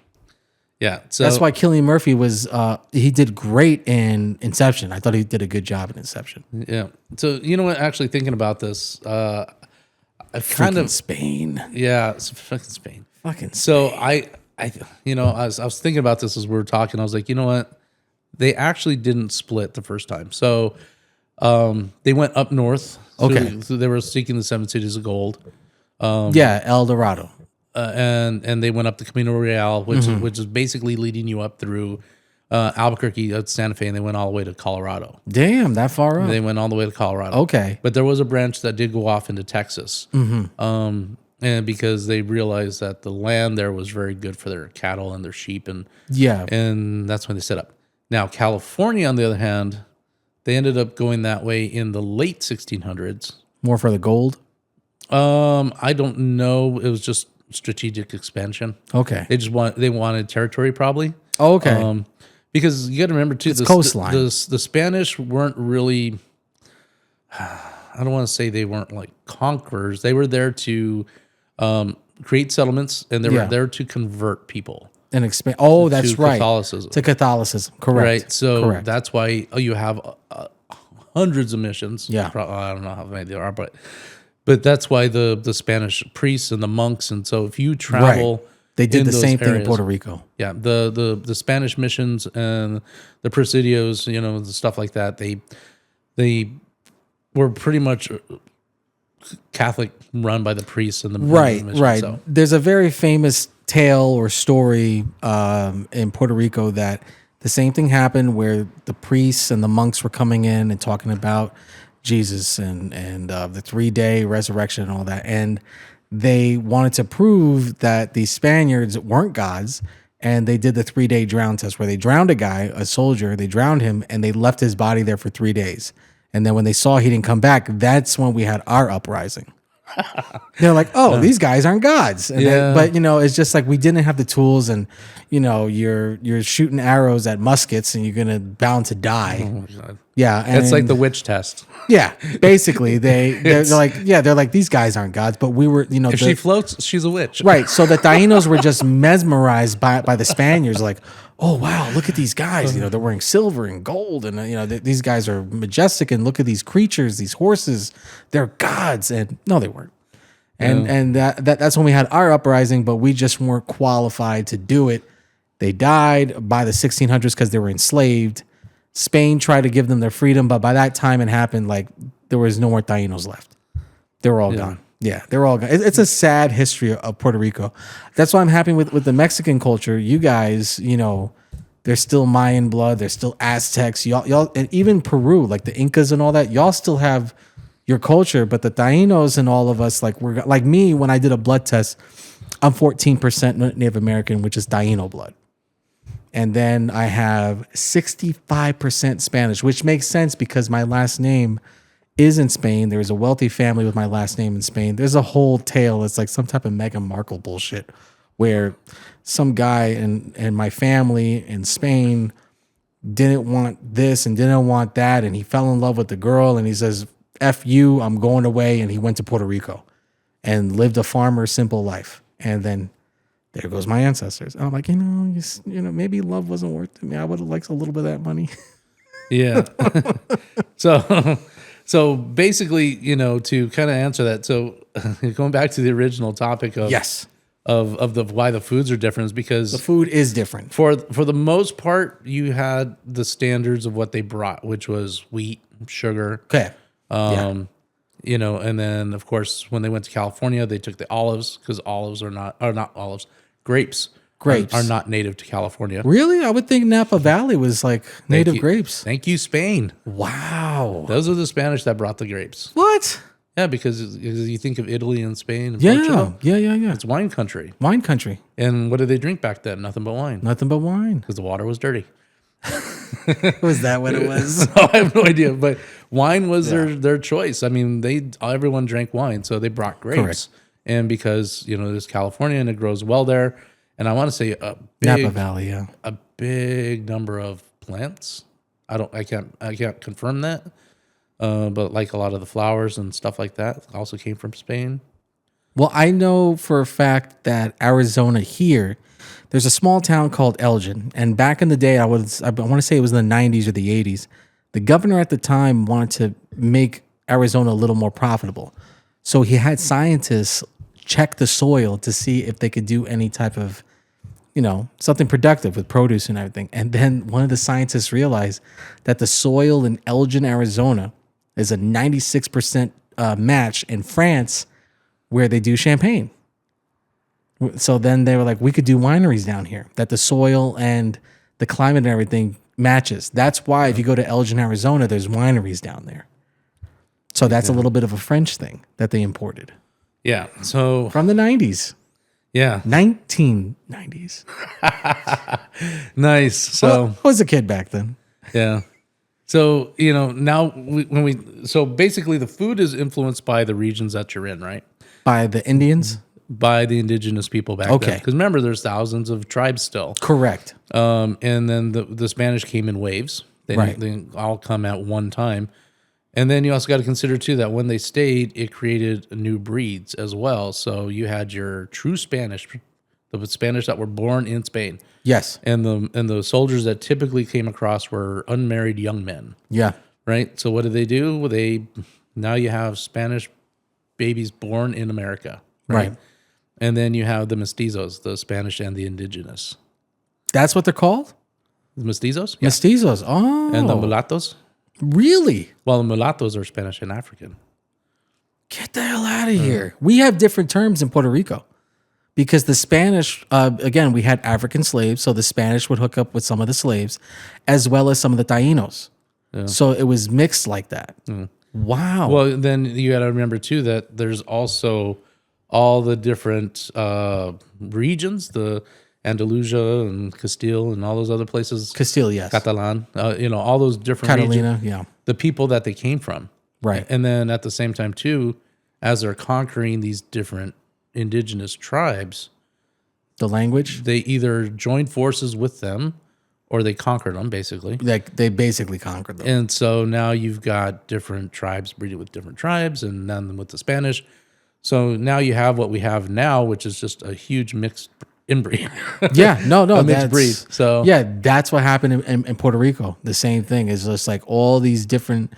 Speaker 2: Yeah, so
Speaker 1: That's why Cillian Murphy was he did great in Inception. I thought he did a good job in Inception.
Speaker 2: Yeah. So you know what? Actually, thinking about this, I've kind
Speaker 1: Freaking
Speaker 2: of
Speaker 1: Spain.
Speaker 2: yeah, it's fucking Spain.
Speaker 1: Fucking
Speaker 2: So I I was thinking about this as we were talking. I was like, you know what? They actually didn't split the first time. So they went up north.
Speaker 1: Okay.
Speaker 2: So they were seeking the 7 cities of gold.
Speaker 1: yeah, El Dorado.
Speaker 2: And they went up the Camino Real, which is basically leading you up through Albuquerque, Santa Fe, and they went all the way to Colorado.
Speaker 1: Damn, that far up.
Speaker 2: They went all the way to Colorado.
Speaker 1: Okay.
Speaker 2: But there was a branch that did go off into Texas. And because they realized that the land there was very good for their cattle and their sheep, and
Speaker 1: Yeah.
Speaker 2: that's when they set up. Now, California, on the other hand, they ended up going that way in the late 1600s.
Speaker 1: More for the gold.
Speaker 2: I don't know. It was just strategic expansion.
Speaker 1: Okay.
Speaker 2: They wanted territory probably.
Speaker 1: Okay.
Speaker 2: Because you got to remember too, the
Speaker 1: coastline.
Speaker 2: The Spanish weren't really. I don't want to say they weren't like conquerors. They were there to create settlements, and they were
Speaker 1: Yeah.
Speaker 2: there to convert people
Speaker 1: And expand. Oh, that's
Speaker 2: to
Speaker 1: right.
Speaker 2: Catholicism.
Speaker 1: To Catholicism. Correct.
Speaker 2: Right. So
Speaker 1: Correct.
Speaker 2: that's why you have hundreds of missions.
Speaker 1: Yeah.
Speaker 2: I don't know how many there are, but that's why the Spanish priests and the monks. And so if you travel,
Speaker 1: Right. They did
Speaker 2: in
Speaker 1: the
Speaker 2: those
Speaker 1: same thing in
Speaker 2: areas-
Speaker 1: Puerto Rico.
Speaker 2: Yeah. The Spanish missions and the presidios, the stuff like that. They were pretty much Catholic, run by the priests and the
Speaker 1: Right,
Speaker 2: mission,
Speaker 1: right.
Speaker 2: So.
Speaker 1: There's a very famous tale or story in Puerto Rico that the same thing happened where the priests and the monks were coming in and talking about Jesus and the 3-day resurrection and all that. And they wanted to prove that the Spaniards weren't gods. And they did the 3-day drown test where they drowned a guy, a soldier, they drowned him and they left his body there for 3 days. And then when they saw he didn't come back, that's when we had our uprising. They're like, oh, these guys aren't gods. And
Speaker 2: Yeah.
Speaker 1: but it's just like we didn't have the tools, and you're shooting arrows at muskets, and you're gonna bound to die.
Speaker 2: Oh my God.
Speaker 1: Yeah, and
Speaker 2: It's like the witch test.
Speaker 1: yeah. Basically, they're like these guys aren't gods, but we were
Speaker 2: If she floats, she's a witch.
Speaker 1: right. So the Tainos were just mesmerized by the Spaniards, like, oh wow, look at these guys. They're wearing silver and gold, and these guys are majestic, and look at these creatures, these horses, they're gods. And no, they weren't. And that's when we had our uprising, but we just weren't qualified to do it. They died by the 1600s because they were enslaved. Spain tried to give them their freedom, but by that time it happened, like there was no more Tainos left. They were all gone. Yeah, they're all gone. It's a sad history of Puerto Rico. That's why I'm happy with the Mexican culture. You guys, there's still Mayan blood. There's still Aztecs. Y'all, and even Peru, like the Incas and all that. Y'all still have your culture, but the Tainos and all of us, like we're like me. When I did a blood test, I'm 14% Native American, which is Taino blood. And then I have 65% Spanish, which makes sense because my last name is in Spain. There's a wealthy family with my last name in Spain. There's a whole tale. It's like some type of Meghan Markle bullshit where some guy in my family in Spain didn't want this and didn't want that. And he fell in love with the girl and he says, F you, I'm going away. And he went to Puerto Rico and lived a farmer, simple life. And then there goes my ancestors. And I'm like, maybe love wasn't worth it. I would have liked a little bit of that money.
Speaker 2: Yeah. So basically, to kind of answer that. So going back to the original topic of
Speaker 1: Yes.
Speaker 2: of the why the foods are different is because
Speaker 1: The food is different.
Speaker 2: for the most part, you had the standards of what they brought, which was wheat, sugar.
Speaker 1: Okay.
Speaker 2: And then of course when they went to California, they took the olives because olives are not olives, grapes.
Speaker 1: Grapes.
Speaker 2: Are not native to California.
Speaker 1: Really? I would think Napa Valley was like native grapes.
Speaker 2: Thank you, Spain.
Speaker 1: Wow.
Speaker 2: Those are the Spanish that brought the grapes.
Speaker 1: What?
Speaker 2: Yeah, because you think of Italy and Spain and
Speaker 1: Yeah.
Speaker 2: Portugal.
Speaker 1: Yeah.
Speaker 2: It's wine country.
Speaker 1: Wine country.
Speaker 2: And what did they drink back then? Nothing but wine.
Speaker 1: Nothing but wine.
Speaker 2: Because the water was dirty.
Speaker 1: Was that what it was?
Speaker 2: So I have no idea. But wine was their choice. I mean, everyone drank wine, so they brought grapes.
Speaker 1: Correct.
Speaker 2: And because, it's California and it grows well there. And I want to say
Speaker 1: Napa Valley, yeah.
Speaker 2: a big number of plants. I can't confirm that. But like a lot of the flowers and stuff like that also came from Spain.
Speaker 1: Well, I know for a fact that Arizona here, there's a small town called Elgin. And back in the day, I want to say it was in the 90s or the 80s. The governor at the time wanted to make Arizona a little more profitable. So he had scientists check the soil to see if they could do any type of, something productive with produce and everything. And then one of the scientists realized that the soil in Elgin, Arizona is a 96% match in France where they do champagne. So then they were like, we could do wineries down here, that the soil and the climate and everything matches. That's why if you go to Elgin, Arizona, there's wineries down there. So that's a little bit of a French thing that they imported.
Speaker 2: Yeah. So
Speaker 1: From the 90s.
Speaker 2: yeah.
Speaker 1: 1990s.
Speaker 2: Nice. So
Speaker 1: Well, I was a kid back then.
Speaker 2: yeah. So, now so basically the food is influenced by the regions that you're in, right?
Speaker 1: By the Indians?
Speaker 2: By the indigenous people back then.
Speaker 1: Okay.
Speaker 2: Because remember, there's thousands of tribes still.
Speaker 1: Correct.
Speaker 2: And then the Spanish came in waves. They didn't all come at one time. And then you also got to consider too that when they stayed, it created new breeds as well. So you had your true Spanish, the Spanish that were born in Spain,
Speaker 1: Yes.
Speaker 2: and the soldiers that typically came across were unmarried young men,
Speaker 1: Yeah.
Speaker 2: right? So what did they do? Well, now you have Spanish babies born in America,
Speaker 1: Right.
Speaker 2: And then you have the mestizos, the Spanish and the indigenous.
Speaker 1: That's what they're called?
Speaker 2: The mestizos,
Speaker 1: Mestizos. Oh.
Speaker 2: and the mulattos.
Speaker 1: Really?
Speaker 2: Well, the mulattos are Spanish and African.
Speaker 1: Get the hell out of here. We have different terms in Puerto Rico because the Spanish, again, we had African slaves. So the Spanish would hook up with some of the slaves as well as some of the Tainos. So it was mixed like that. Wow.
Speaker 2: Well, then you got to remember too that there's also all the different regions, the Andalusia and Castile and all those other places.
Speaker 1: Castile, yes.
Speaker 2: Catalan, all those different
Speaker 1: Catalina,
Speaker 2: regions,
Speaker 1: yeah.
Speaker 2: the people that they came from.
Speaker 1: Right.
Speaker 2: And then at the same time too, as they're conquering these different indigenous tribes,
Speaker 1: The language,
Speaker 2: they either joined forces with them or they conquered them, basically.
Speaker 1: like they basically conquered them.
Speaker 2: And so now you've got different tribes breeding with different tribes, and then with the Spanish. So now you have what we have now, which is just a huge mixed inbreed.
Speaker 1: Yeah, no,
Speaker 2: A mixed breed. So
Speaker 1: yeah, that's what happened in Puerto Rico. The same thing is just like all these different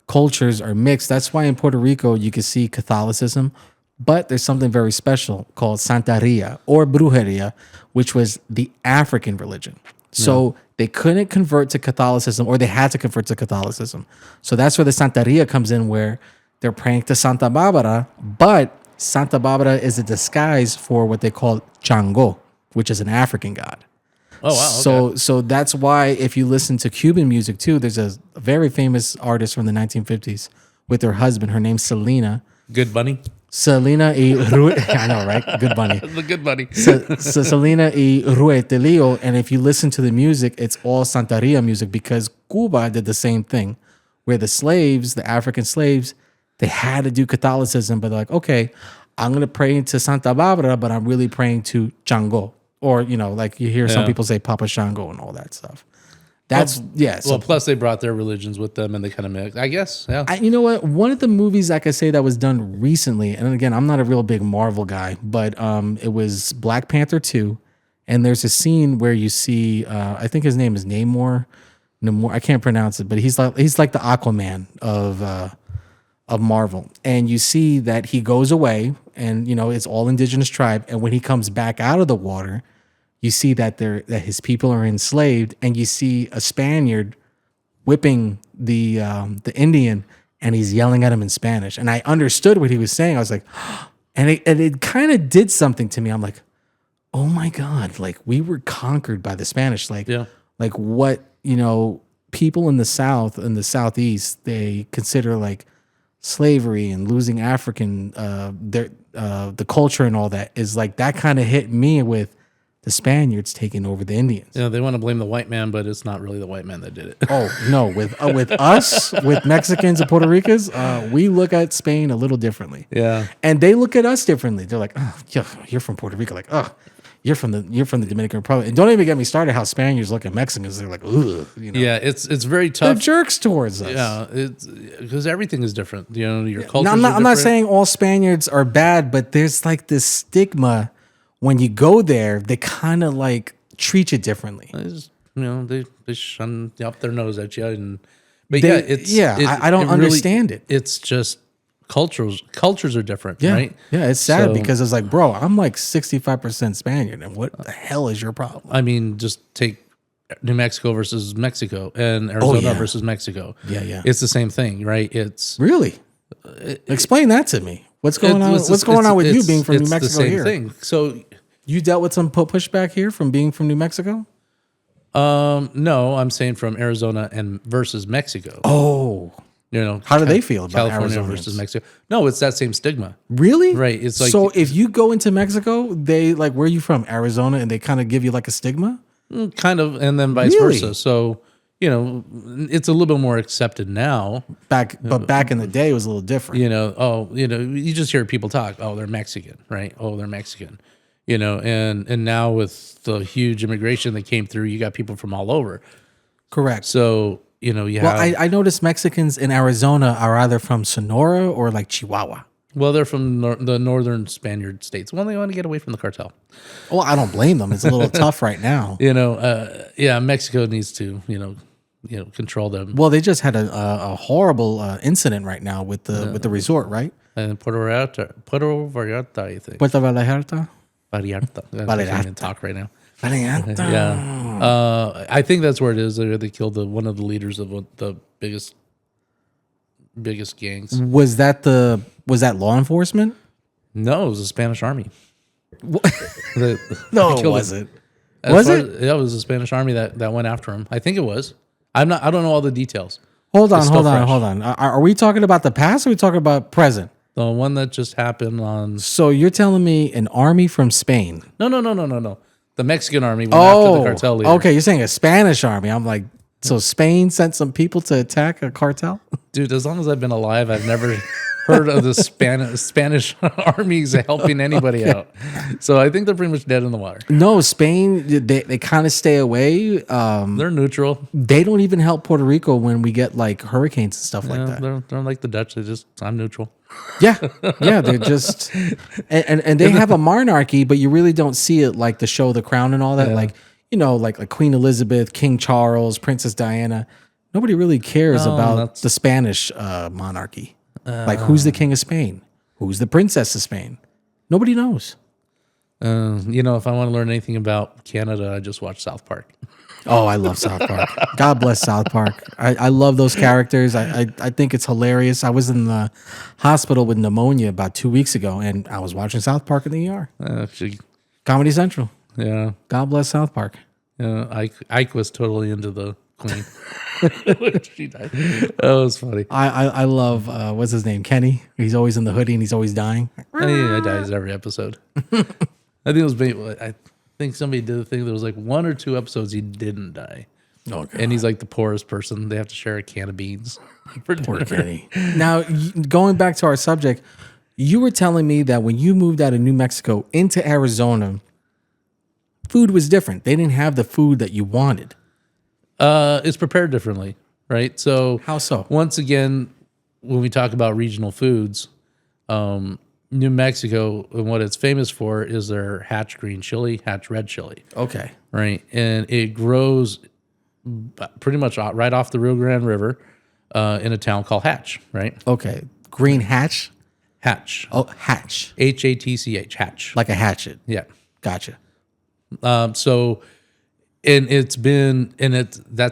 Speaker 1: cultures are mixed. That's why in Puerto Rico you can see Catholicism, but there's something very special called Santeria or Brujeria, which was the African religion. So they couldn't convert to Catholicism, or they had to convert to Catholicism. So that's where the Santeria comes in, where they're praying to Santa Barbara, but Santa Barbara is a disguise for what they call Chango, which is an African god.
Speaker 2: Oh wow. Okay.
Speaker 1: So that's why if you listen to Cuban music too, there's a very famous artist from the 1950s with her husband. Her name's Selena.
Speaker 2: Good Bunny.
Speaker 1: Selena y I know, right? Good Bunny.
Speaker 2: The Good Bunny.
Speaker 1: So Selena y Ruetelio, and if you listen to the music, it's all Santeria music, because Cuba did the same thing, where the slaves, the African slaves, they had to do Catholicism, but they're like, okay, I'm gonna pray to Santa Barbara, but I'm really praying to Chango, or like you hear some people say Papa Shango and all that stuff. That's
Speaker 2: Well, plus they brought their religions with them, and they kind of mixed. I guess. Yeah.
Speaker 1: You know what? One of the movies I could say that was done recently, and again, I'm not a real big Marvel guy, but it was Black Panther 2, and there's a scene where you see, I think his name is Namor. I can't pronounce it, but he's like the Aquaman of Marvel, and you see that he goes away, and it's all indigenous tribe, and when he comes back out of the water, you see that his people are enslaved, and you see a Spaniard whipping the Indian, and he's yelling at him in Spanish. And I understood what he was saying. I was like, and it kind of did something to me. I'm like, oh my God, like we were conquered by the Spanish. Like, like what, people in the South and the Southeast, they consider like slavery and losing African, the culture and all that is like, that kind of hit me with the Spaniards taking over the Indians.
Speaker 2: They want to blame the white man, but it's not really the white man that did it.
Speaker 1: Oh no, with us, with Mexicans and Puerto Ricans, we look at Spain a little differently.
Speaker 2: Yeah,
Speaker 1: and they look at us differently. They're like, "Oh, yeah, you're from Puerto Rico." Like, "Oh, you're from the Dominican Republic." And don't even get me started how Spaniards look at Mexicans. They're like, "Ugh,"
Speaker 2: Yeah, it's very
Speaker 1: They're
Speaker 2: tough.
Speaker 1: jerks towards us.
Speaker 2: Yeah, it's because everything is different. Your culture.
Speaker 1: Now, I'm not saying all Spaniards are bad, but there's like this stigma. When you go there, they kind of like treat you differently.
Speaker 2: They shun up their nose at you,
Speaker 1: I don't understand it.
Speaker 2: It's just cultures are different,
Speaker 1: Yeah,
Speaker 2: right?
Speaker 1: yeah, it's sad because it's like, bro, I'm like 65% Spaniard, and what the hell is your problem?
Speaker 2: I mean, just take New Mexico versus Mexico and Arizona versus Mexico.
Speaker 1: Yeah.
Speaker 2: It's the same thing, right? It's
Speaker 1: really explain that to me. What's going on? What's going on with you being from New Mexico?
Speaker 2: It's the same
Speaker 1: here?
Speaker 2: thing. So
Speaker 1: you dealt with some pushback here from being from New Mexico?
Speaker 2: No, I'm saying from Arizona and versus Mexico.
Speaker 1: Oh, how do they feel about
Speaker 2: California versus Mexico? No, it's that same stigma.
Speaker 1: Really?
Speaker 2: Right. It's like,
Speaker 1: so if you go into Mexico, they like, where are you from? Arizona, and they kind of give you like a stigma?
Speaker 2: Kind of, and then vice versa. So, it's a little bit more accepted now.
Speaker 1: But back in the day, it was a little different.
Speaker 2: You just hear people talk, oh, they're Mexican, right? Oh, they're Mexican. And now with the huge immigration that came through, you got people from all over.
Speaker 1: Correct.
Speaker 2: So,
Speaker 1: I noticed Mexicans in Arizona are either from Sonora or like Chihuahua.
Speaker 2: Well, they're from the northern Spaniard states. Well, they want to get away from the cartel.
Speaker 1: Well, I don't blame them. It's a little tough right now.
Speaker 2: Mexico needs to, control them.
Speaker 1: Well, they just had a horrible incident right now with the resort, right?
Speaker 2: And Puerto Vallarta, I think.
Speaker 1: Puerto Vallarta?
Speaker 2: Vallarta. I can't even talk right now.
Speaker 1: Vallarta.
Speaker 2: Yeah. I think that's where it is. They killed one of the leaders of the biggest gangs.
Speaker 1: Was that law enforcement?
Speaker 2: No, it was the Spanish army.
Speaker 1: No, it wasn't.
Speaker 2: Was it? Yeah, it was the Spanish army that went after him. I think it was. I don't know all the details.
Speaker 1: Hold on. Are we talking about the past or are we talking about present?
Speaker 2: The one that just happened on.
Speaker 1: So you're telling me an army from Spain?
Speaker 2: No. The Mexican army went after the cartel leader.
Speaker 1: Okay, you're saying a Spanish army. I'm like, so Spain sent some people to attack a cartel?
Speaker 2: Dude, as long as I've been alive, I've never heard of the Spanish armies helping anybody out. So I think they're pretty much dead in the water.
Speaker 1: No, Spain, they kind of stay away.
Speaker 2: They're neutral.
Speaker 1: They don't even help Puerto Rico when we get like hurricanes and stuff like that.
Speaker 2: They're like the Dutch. I'm neutral.
Speaker 1: Yeah, they're just and they have a monarchy, but you really don't see it like the show The Crown and all that. Like like Queen Elizabeth, King Charles, Princess Diana. Nobody really cares about the Spanish monarchy. Like who's the king of Spain? Who's the princess of Spain? Nobody knows.
Speaker 2: If I want to learn anything about Canada, I just watch South Park.
Speaker 1: Oh, I love South Park. God bless South Park. I love those characters. I think it's hilarious. I was in the hospital with pneumonia about 2 weeks ago, and I was watching South Park in the ER. Comedy Central.
Speaker 2: Yeah.
Speaker 1: God bless South Park.
Speaker 2: Yeah, Ike was totally into the Queen. When she died. That was funny.
Speaker 1: I love, what's his name? Kenny. He's always in the hoodie, and he's always dying.
Speaker 2: He dies every episode. I think somebody did a thing. There was like 1 or 2 episodes he didn't die. Oh, God. And he's like the poorest person. They have to share a can of beans for
Speaker 1: Poor Kenny. Now, going back to our subject, you were telling me that when you moved out of New Mexico into Arizona, food was different. They didn't have the food that you wanted.
Speaker 2: It's prepared differently, right? So
Speaker 1: how so?
Speaker 2: Once again, when we talk about regional foods, New Mexico, and what it's famous for is their hatch green chili, hatch red chili.
Speaker 1: Okay.
Speaker 2: Right. And it grows pretty much right off the Rio Grande River in a town called Hatch, right?
Speaker 1: Okay. Green hatch?
Speaker 2: Hatch.
Speaker 1: Oh, hatch.
Speaker 2: Hatch. Hatch.
Speaker 1: Like a hatchet.
Speaker 2: Yeah.
Speaker 1: Gotcha.
Speaker 2: That's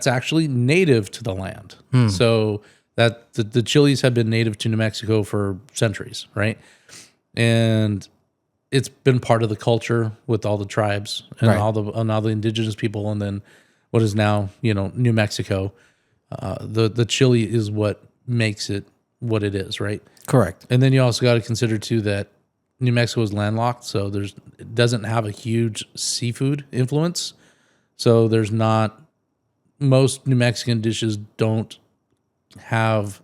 Speaker 2: actually native to the land. So that the chilies have been native to New Mexico for centuries, right? And it's been part of the culture with all the tribes and all the indigenous people, and then what is now New Mexico. The chili is what makes it what it is, right?
Speaker 1: Correct.
Speaker 2: And then you also got to consider too that New Mexico is landlocked, so it doesn't have a huge seafood influence. So there's not, most New Mexican dishes don't have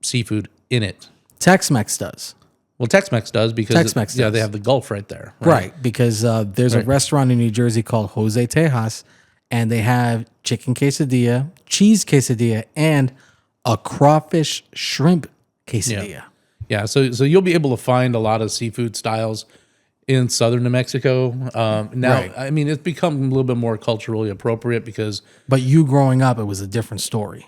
Speaker 2: seafood in it.
Speaker 1: Tex-Mex does.
Speaker 2: Well, Tex-Mex does because
Speaker 1: Tex-Mex does.
Speaker 2: they have the Gulf right there.
Speaker 1: Right, because there's a restaurant in New Jersey called Jose Tejas, and they have chicken quesadilla, cheese quesadilla, and a crawfish shrimp quesadilla.
Speaker 2: Yeah, so you'll be able to find a lot of seafood styles in southern New Mexico. I mean, it's become a little bit more culturally appropriate because...
Speaker 1: But you growing up, it was a different story.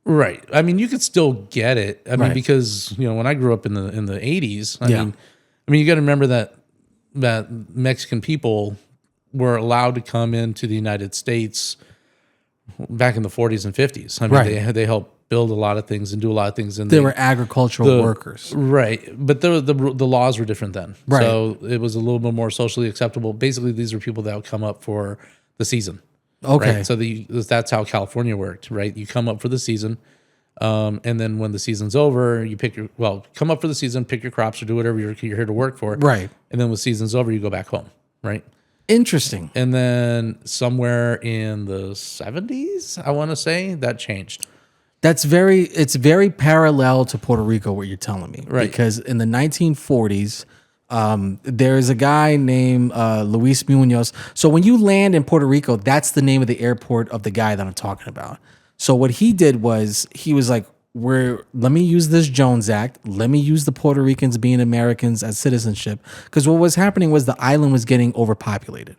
Speaker 2: Right. I mean, you could still get it. I mean, because when I grew up in the 80s, I mean, you got to remember that Mexican people were allowed to come into the United States back in the 40s and 50s. I mean, they helped build a lot of things and do a lot of things. And
Speaker 1: they were agricultural workers,
Speaker 2: right? But the laws were different then, right? So it was a little bit more socially acceptable. Basically, these were people that would come up for the season.
Speaker 1: Okay.
Speaker 2: Right? So that's how California worked, right? You come up for the season, and then when the season's over, you come up for the season, pick your crops, or do whatever you're here to work for,
Speaker 1: right? And
Speaker 2: then when the season's over, you go back home, right?
Speaker 1: Interesting.
Speaker 2: And then somewhere in the 70s, I want to say, that changed.
Speaker 1: It's very parallel to Puerto Rico, what you're telling me,
Speaker 2: right?
Speaker 1: Because in the 1940s, there's a guy named Luis Munoz. So when you land in Puerto Rico, that's the name of the airport of the guy that I'm talking about. So what he did was he was like, let me use this Jones Act. Let me use the Puerto Ricans being Americans as citizenship. Because what was happening was the island was getting overpopulated.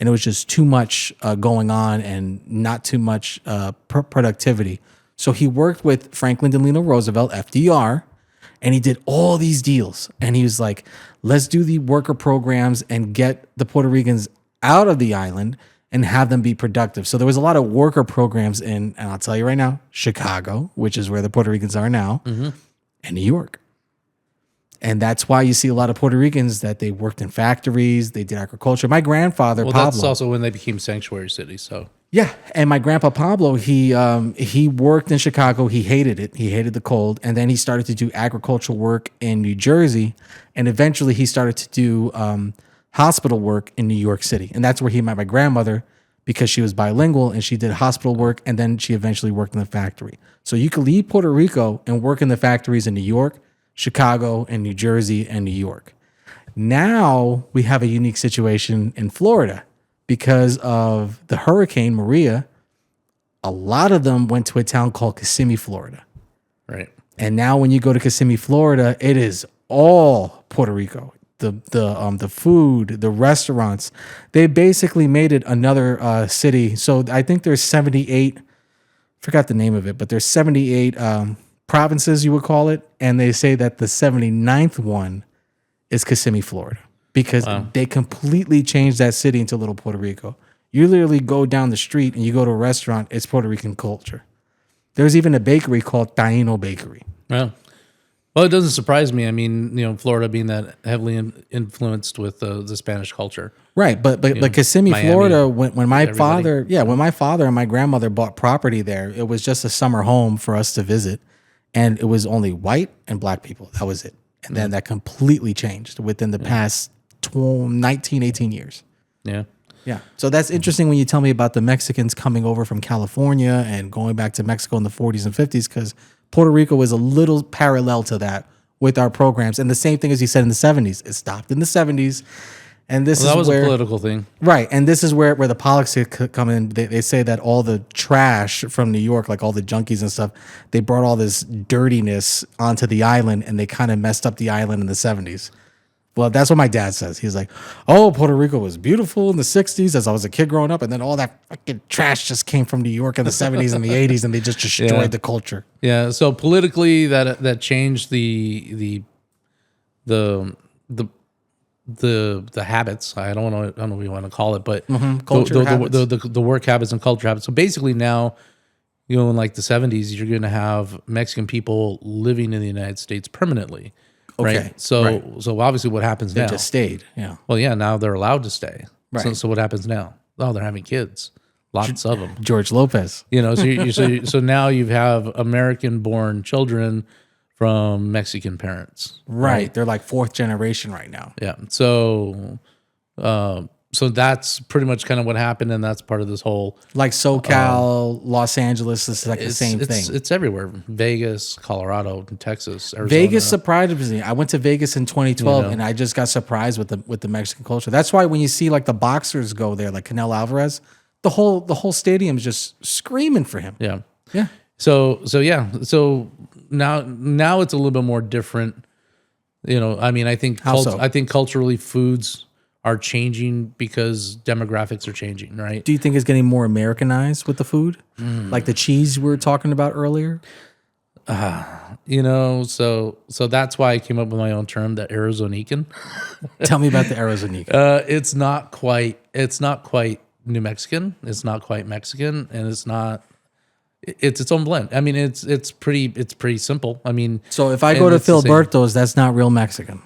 Speaker 1: And it was just too much going on and not too much productivity. So he worked with Franklin Delano Roosevelt, FDR, and he did all these deals. And he was like, let's do the worker programs and get the Puerto Ricans out of the island and have them be productive. So there was a lot of worker programs and I'll tell you right now, Chicago, which is where the Puerto Ricans are now, and New York. And that's why you see a lot of Puerto Ricans that they worked in factories, they did agriculture. My grandfather, Pablo.
Speaker 2: That's also when they became sanctuary cities, so...
Speaker 1: Yeah, and my grandpa Pablo, he worked in Chicago. He hated it. He hated the cold, and then he started to do agricultural work in New Jersey, and eventually he started to do hospital work in New York City, and that's where he met my grandmother. because she was bilingual and she did hospital work, and then she eventually worked in the factory. So you could leave Puerto Rico and work in the factories in New York, Chicago, and New Jersey and New York. Now we have a unique situation in Florida because of the Hurricane Maria. A lot of them went to a town called Kissimmee, Florida.
Speaker 2: Right.
Speaker 1: And now when you go to Kissimmee, Florida, it is all Puerto Rico. The food, the restaurants, they basically made it another city. So I think there's 78, forgot the name of it, but there's 78 provinces, you would call it. And they say that the 79th one is Kissimmee, Florida, because they completely changed that city into Little Puerto Rico. You literally go down the street and you go to a restaurant, it's Puerto Rican culture. There's even a bakery called Taino Bakery.
Speaker 2: Yeah. Well, it doesn't surprise me. I mean, Florida being that heavily influenced with the Spanish culture.
Speaker 1: Right, but Kissimmee,
Speaker 2: Miami,
Speaker 1: Florida, when my
Speaker 2: everybody.
Speaker 1: when my father and my grandmother bought property there, it was just a summer home for us to visit, and it was only white and black people. That was it. And then that completely changed within the past 19, 18 years.
Speaker 2: Yeah.
Speaker 1: Yeah. So that's interesting when you tell me about the Mexicans coming over from California and going back to Mexico in the 40s and 50s, because Puerto Rico was a little parallel to that with our programs. And the same thing as you said in the 70s. It stopped in the 70s. And this
Speaker 2: That
Speaker 1: is
Speaker 2: was
Speaker 1: where,
Speaker 2: a political thing.
Speaker 1: right. And this is where the politics come in. They say that all the trash from New York, like all the junkies and stuff, they brought all this dirtiness onto the island, and they kind of messed up the island in the 70s. Well, that's what my dad says. He's like, oh, Puerto Rico was beautiful in the 60s as I was a kid growing up. And then all that fucking trash just came from New York in the 70s and the 80s, and they just destroyed the culture.
Speaker 2: Yeah. So politically, that changed the habits. I don't know what you want to call it, but
Speaker 1: Culture habits.
Speaker 2: the work habits and culture habits. So basically now, in like the 70s, you're going to have Mexican people living in the United States permanently.
Speaker 1: Okay.
Speaker 2: Right. So
Speaker 1: Right.
Speaker 2: so obviously what happens now?
Speaker 1: Just stayed. Yeah.
Speaker 2: Well, yeah, now they're allowed to stay.
Speaker 1: Right.
Speaker 2: So what happens now? Oh, they're having kids. Lots of them.
Speaker 1: George Lopez.
Speaker 2: So now you have American-born children from Mexican parents.
Speaker 1: Right. They're like fourth generation right now.
Speaker 2: Yeah. So that's pretty much kind of what happened, and that's part of this whole.
Speaker 1: Like SoCal, Los Angeles, this is like the same thing.
Speaker 2: It's everywhere. Vegas, Colorado, Texas, Arizona.
Speaker 1: Vegas surprised me. I went to Vegas in 2012, and I just got surprised with the Mexican culture. That's why when you see like the boxers go there, like Canelo Alvarez, the whole stadium is just screaming for him.
Speaker 2: Yeah.
Speaker 1: Yeah.
Speaker 2: So now it's a little bit more different. I mean, I think I think culturally foods are changing because demographics are changing, right?
Speaker 1: Do you think it's getting more Americanized with the food? Like the cheese we were talking about earlier?
Speaker 2: So that's why I came up with my own term, the Arizonican.
Speaker 1: Tell me about the Arizonican.
Speaker 2: It's not quite New Mexican. It's not quite Mexican, and it's its own blend. I mean, it's pretty simple. I mean,
Speaker 1: So if I go to Filiberto's, that's not real Mexican.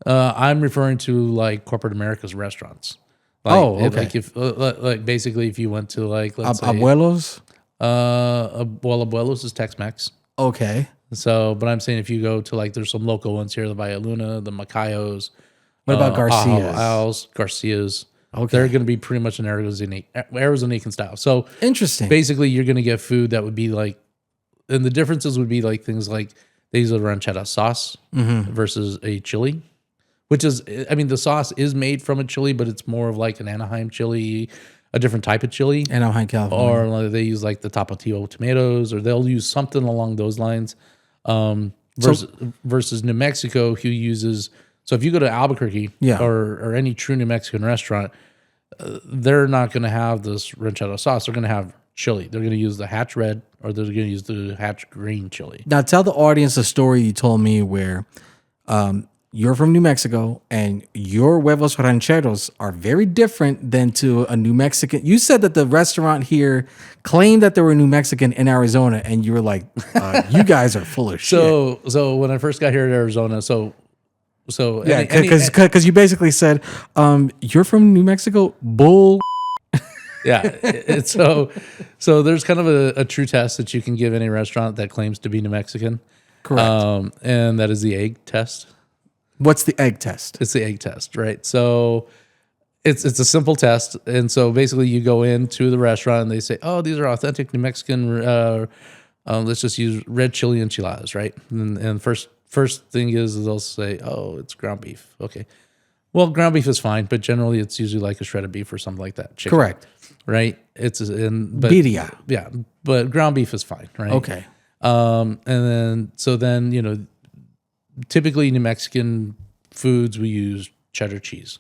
Speaker 2: I'm referring to like corporate America's restaurants. Like basically if you went to like let's say
Speaker 1: Abuelos?
Speaker 2: Abuelos is Tex-Mex.
Speaker 1: Okay.
Speaker 2: So, but I'm saying if you go to like there's some local ones here, the Via Luna, the Macayos.
Speaker 1: What about Garcia's?
Speaker 2: Garcia's.
Speaker 1: Okay.
Speaker 2: They're going to be pretty much an Arizonican style. So
Speaker 1: interesting.
Speaker 2: basically you're going to get food that would be like, and the differences would be like things like they use a ranchera sauce versus a chili. Which is, I mean, the sauce is made from a chili, but it's more of like an Anaheim chili, a different type of chili.
Speaker 1: Anaheim, California.
Speaker 2: Or like they use like the Tapatio tomatoes, or they'll use something along those lines. Versus New Mexico, who uses, so if you go to Albuquerque or any true New Mexican restaurant, they're not going to have this ranchero sauce. They're going to have chili. They're going to use the Hatch Red, or they're going to use the Hatch Green chili.
Speaker 1: Now tell the audience a story you told me where you're from New Mexico and your huevos rancheros are very different than to a New Mexican. You said that the restaurant here claimed that they were New Mexican in Arizona, and you were like, you guys are full of shit.
Speaker 2: So when I first got here to Arizona,
Speaker 1: yeah, because you basically said, you're from New Mexico? Bull.
Speaker 2: Yeah. So there's kind of a true test that you can give any restaurant that claims to be New Mexican.
Speaker 1: Correct.
Speaker 2: And that is the egg test.
Speaker 1: What's the egg test?
Speaker 2: It's the egg test, right? So It's a simple test, and so basically you go into the restaurant and they say, "Oh, these are authentic New Mexican. Let's just use red chili enchiladas, right?" And first thing is they'll say, "Oh, it's ground beef." Okay, well, ground beef is fine, but generally it's usually like a shredded beef or something like that. Chicken,
Speaker 1: Correct.
Speaker 2: right? It's
Speaker 1: Birria.
Speaker 2: yeah, but ground beef is fine, right?
Speaker 1: Okay.
Speaker 2: And then typically New Mexican foods we use cheddar cheese.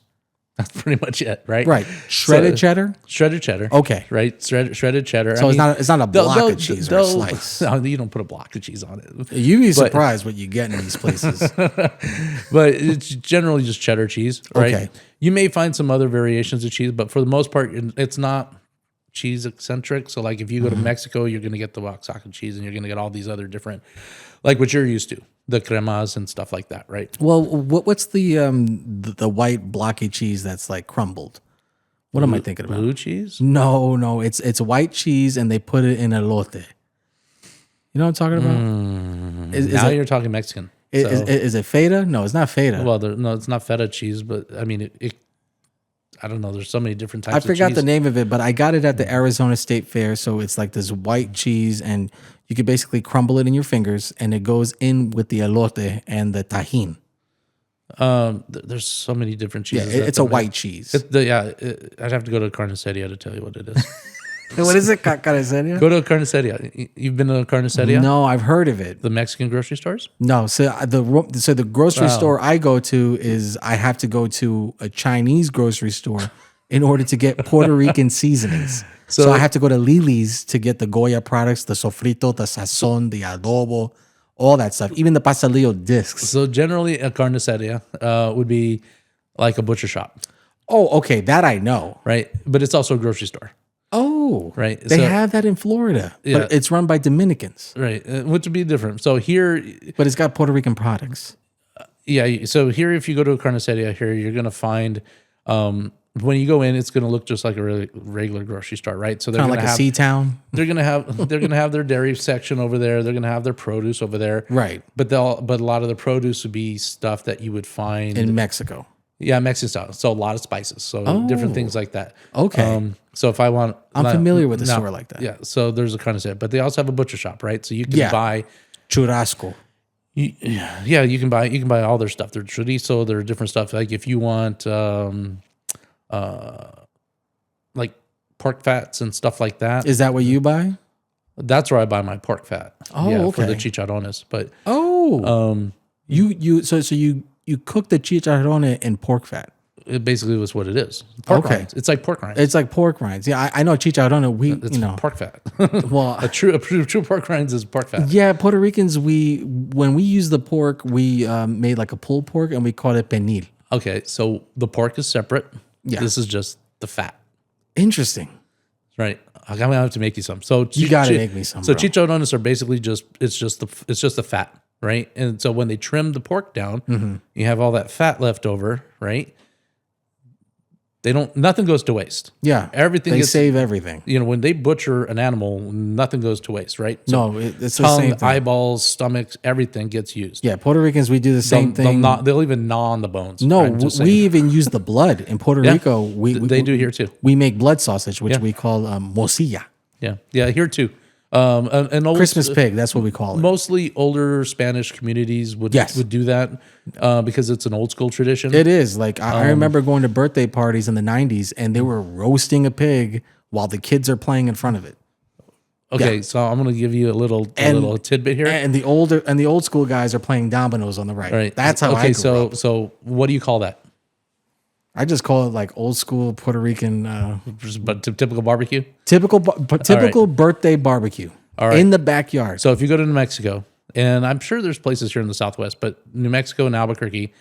Speaker 2: That's pretty much it, right?
Speaker 1: Right. Shredded cheddar?
Speaker 2: Shredded cheddar.
Speaker 1: Okay.
Speaker 2: Right? Shredded cheddar.
Speaker 1: So it's not a block of cheese or a slice.
Speaker 2: No, you don't put a block of cheese on it.
Speaker 1: You'd be surprised what you get in these places.
Speaker 2: But it's generally just cheddar cheese, right?
Speaker 1: Okay.
Speaker 2: You may find some other variations of cheese, but for the most part, it's not cheese eccentric. So like if you go to Mexico, you're going to get the Oaxaca cheese and you're going to get all these other different, like what you're used to, the cremas and stuff like that, right?
Speaker 1: Well, what's the white blocky cheese that's like crumbled? What am I thinking about?
Speaker 2: Blue cheese?
Speaker 1: No, it's white cheese and they put it in elote. You know what I'm talking about?
Speaker 2: Now you're talking Mexican.
Speaker 1: Is it feta? No, it's not feta.
Speaker 2: Well, no, it's not feta cheese, but I mean, I don't know. There's so many different types
Speaker 1: I
Speaker 2: of cheese.
Speaker 1: forgot the name of it, but I got it at the Arizona State Fair. So it's like this white cheese, and you can basically crumble it in your fingers, and it goes in with the elote and the tajin.
Speaker 2: There's so many different cheeses.
Speaker 1: Yeah, it's a white cheese.
Speaker 2: I'd have to go to Carniceria to tell you what it is.
Speaker 1: What is it? Carniceria?
Speaker 2: Go to Carniceria. You've been to Carniceria?
Speaker 1: No, I've heard of it.
Speaker 2: The Mexican grocery stores?
Speaker 1: No, so the grocery store I go to is I have to go to a Chinese grocery store in order to get Puerto Rican seasonings. So I have to go to Lily's to get the Goya products, the sofrito, the sazon, the adobo, all that stuff, even the pastelillo discs.
Speaker 2: So generally a Carniceria would be like a butcher shop.
Speaker 1: Oh, okay, that I know.
Speaker 2: Right? But it's also a grocery store.
Speaker 1: Oh,
Speaker 2: right.
Speaker 1: They have that in Florida, but it's run by Dominicans.
Speaker 2: Right, which would be different. So here...
Speaker 1: But it's got Puerto Rican products.
Speaker 2: Yeah, so here if you go to a Carniceria here, you're going to find... when you go in, it's going to look just like a really regular grocery store, right? So they're
Speaker 1: kind of like a C-town.
Speaker 2: They're going to have their dairy section over there. They're going to have their produce over there,
Speaker 1: right?
Speaker 2: But a lot of the produce would be stuff that you would find
Speaker 1: in Mexico.
Speaker 2: Yeah, Mexican style. So a lot of spices, so different things like that.
Speaker 1: Okay.
Speaker 2: So if I want,
Speaker 1: I'm familiar with a store like that.
Speaker 2: Yeah. So there's a Carniceria, but they also have a butcher shop, right? So you can buy
Speaker 1: churrasco.
Speaker 2: Yeah, you can buy all their stuff. Their chorizo, their different stuff. Like if you want. Like pork fats and stuff like that.
Speaker 1: Is that what you buy?
Speaker 2: That's where I buy my pork fat.
Speaker 1: Oh, okay.
Speaker 2: For the chicharrones. But
Speaker 1: you cook the chicharrone in pork fat.
Speaker 2: It basically was what it is. Pork rinds. It's like pork rinds.
Speaker 1: It's like pork rinds. Yeah, I know chicharrone.
Speaker 2: It's pork fat.
Speaker 1: Well,
Speaker 2: a true pork rinds is pork fat.
Speaker 1: Yeah, Puerto Ricans, when we use the pork, we made like a pulled pork and we call it pernil.
Speaker 2: Okay, so the pork is separate.
Speaker 1: Yeah.
Speaker 2: This is just the fat.
Speaker 1: Interesting.
Speaker 2: Right. I'm gonna have to make you some. So
Speaker 1: you gotta make me some.
Speaker 2: So chicharrones are basically just the fat, right? And so when they trim the pork down, you have all that fat left over, right? Nothing goes to waste.
Speaker 1: Yeah. They save everything.
Speaker 2: When they butcher an animal, nothing goes to waste, right?
Speaker 1: So no, it's
Speaker 2: tongue,
Speaker 1: the same thing.
Speaker 2: Eyeballs, stomachs, everything gets used.
Speaker 1: Yeah, Puerto Ricans, we do the same thing.
Speaker 2: They'll even gnaw on the bones.
Speaker 1: No, we even use the blood in Puerto Rico.
Speaker 2: They do here too.
Speaker 1: We make blood sausage, which we call morcilla.
Speaker 2: Yeah, here too. An old
Speaker 1: Christmas pig, that's what we call it.
Speaker 2: Mostly older Spanish communities would do that because it's an old school tradition.
Speaker 1: It is. Like I remember going to birthday parties in the 90s and they were roasting a pig while the kids are playing in front of it.
Speaker 2: Okay, so I'm going to give you a little tidbit here.
Speaker 1: And the old school guys are playing dominoes on the right.
Speaker 2: Right.
Speaker 1: That's how I grew up.
Speaker 2: So what do you call that?
Speaker 1: I just call it like old school Puerto Rican.
Speaker 2: But typical barbecue?
Speaker 1: Typical birthday barbecue in the backyard.
Speaker 2: So if you go to New Mexico, and I'm sure there's places here in the Southwest, but New Mexico and Albuquerque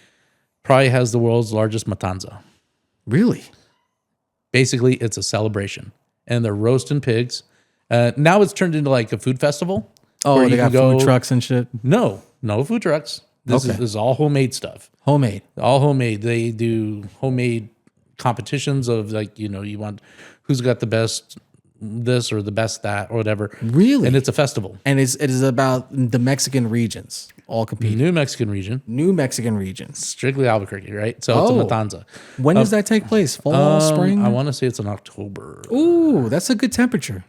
Speaker 2: probably has the world's largest matanza.
Speaker 1: Really?
Speaker 2: Basically, it's a celebration. And they're roasting pigs. Now it's turned into like a food festival.
Speaker 1: Oh, they got food trucks and shit?
Speaker 2: No food trucks. This is all homemade stuff.
Speaker 1: Homemade.
Speaker 2: All homemade. They do homemade competitions of like, you want who's got the best this or the best that or whatever.
Speaker 1: Really?
Speaker 2: And it's a festival.
Speaker 1: And it is about the Mexican regions all competing.
Speaker 2: New Mexican region,
Speaker 1: New Mexican regions.
Speaker 2: strictly Albuquerque, right? So it's a Matanza.
Speaker 1: When does that take place? Fall, spring?
Speaker 2: I want to say it's in October.
Speaker 1: Ooh, that's a good temperature.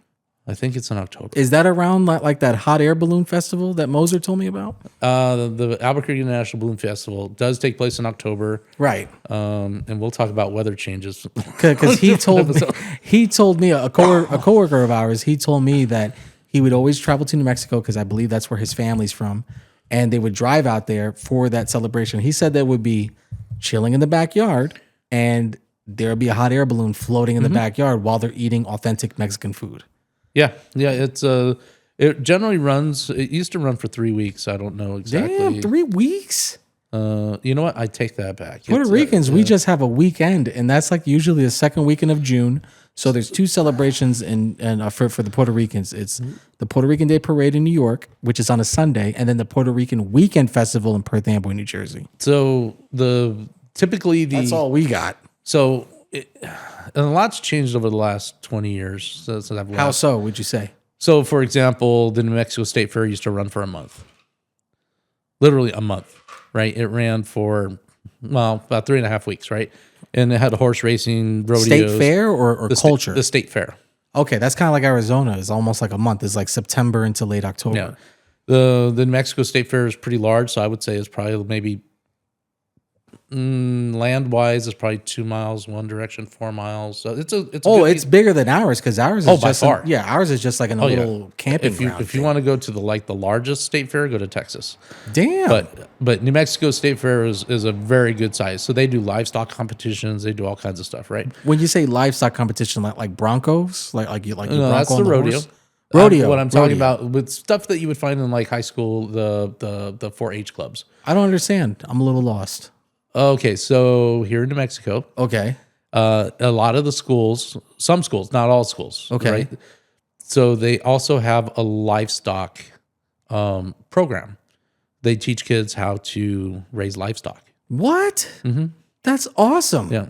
Speaker 2: I think it's in October.
Speaker 1: Is that around like that hot air balloon festival that Moser told me about?
Speaker 2: The Albuquerque National Balloon Festival does take place in October.
Speaker 1: Right.
Speaker 2: And we'll talk about weather changes.
Speaker 1: Because he told me a coworker of ours. He told me that he would always travel to New Mexico because I believe that's where his family's from, and they would drive out there for that celebration. He said there would be chilling in the backyard, and there would be a hot air balloon floating in the backyard while they're eating authentic Mexican food.
Speaker 2: Yeah. It's it generally runs. It used to run for 3 weeks. I don't know exactly.
Speaker 1: Damn, 3 weeks.
Speaker 2: You know what? I take that back.
Speaker 1: Puerto Ricans, we just have a weekend, and that's like usually the second weekend of June. So there's 2 celebrations for the Puerto Ricans. It's the Puerto Rican Day Parade in New York, which is on a Sunday, and then the Puerto Rican Weekend Festival in Perth Amboy, New Jersey.
Speaker 2: So that's
Speaker 1: all we got.
Speaker 2: So and a lot's changed over the last 20 years since I've left.
Speaker 1: How so, would you say?
Speaker 2: So, for example, the New Mexico State Fair used to run for a month. Literally a month, right? It ran for, about 3.5 weeks, right? And it had horse racing, rodeos.
Speaker 1: State fair or culture?
Speaker 2: The state fair.
Speaker 1: Okay, that's kind of like Arizona. It's almost like a month. It's like September into late October.
Speaker 2: Yeah. The New Mexico State Fair is pretty large, so I would say it's probably maybe land-wise, it's probably 2 miles one direction, 4 miles. So it's
Speaker 1: bigger than ours because ours is
Speaker 2: by far.
Speaker 1: Ours is just like in a little camping ground.
Speaker 2: If you want to go to the largest state fair, go to Texas.
Speaker 1: Damn.
Speaker 2: But New Mexico State Fair is a very good size. So they do livestock competitions, they do all kinds of stuff, right?
Speaker 1: When you say livestock competition, like Broncos, like you
Speaker 2: no, that's the rodeo.
Speaker 1: Horse? Rodeo.
Speaker 2: What I'm talking about with stuff that you would find in like high school, the 4-H clubs.
Speaker 1: I don't understand. I'm a little lost.
Speaker 2: Okay, so here in New Mexico,
Speaker 1: okay,
Speaker 2: a lot of the schools, some schools, not all schools,
Speaker 1: okay,
Speaker 2: right? So they also have a livestock program. They teach kids how to raise livestock.
Speaker 1: What? Mm-hmm. That's awesome.
Speaker 2: Yeah,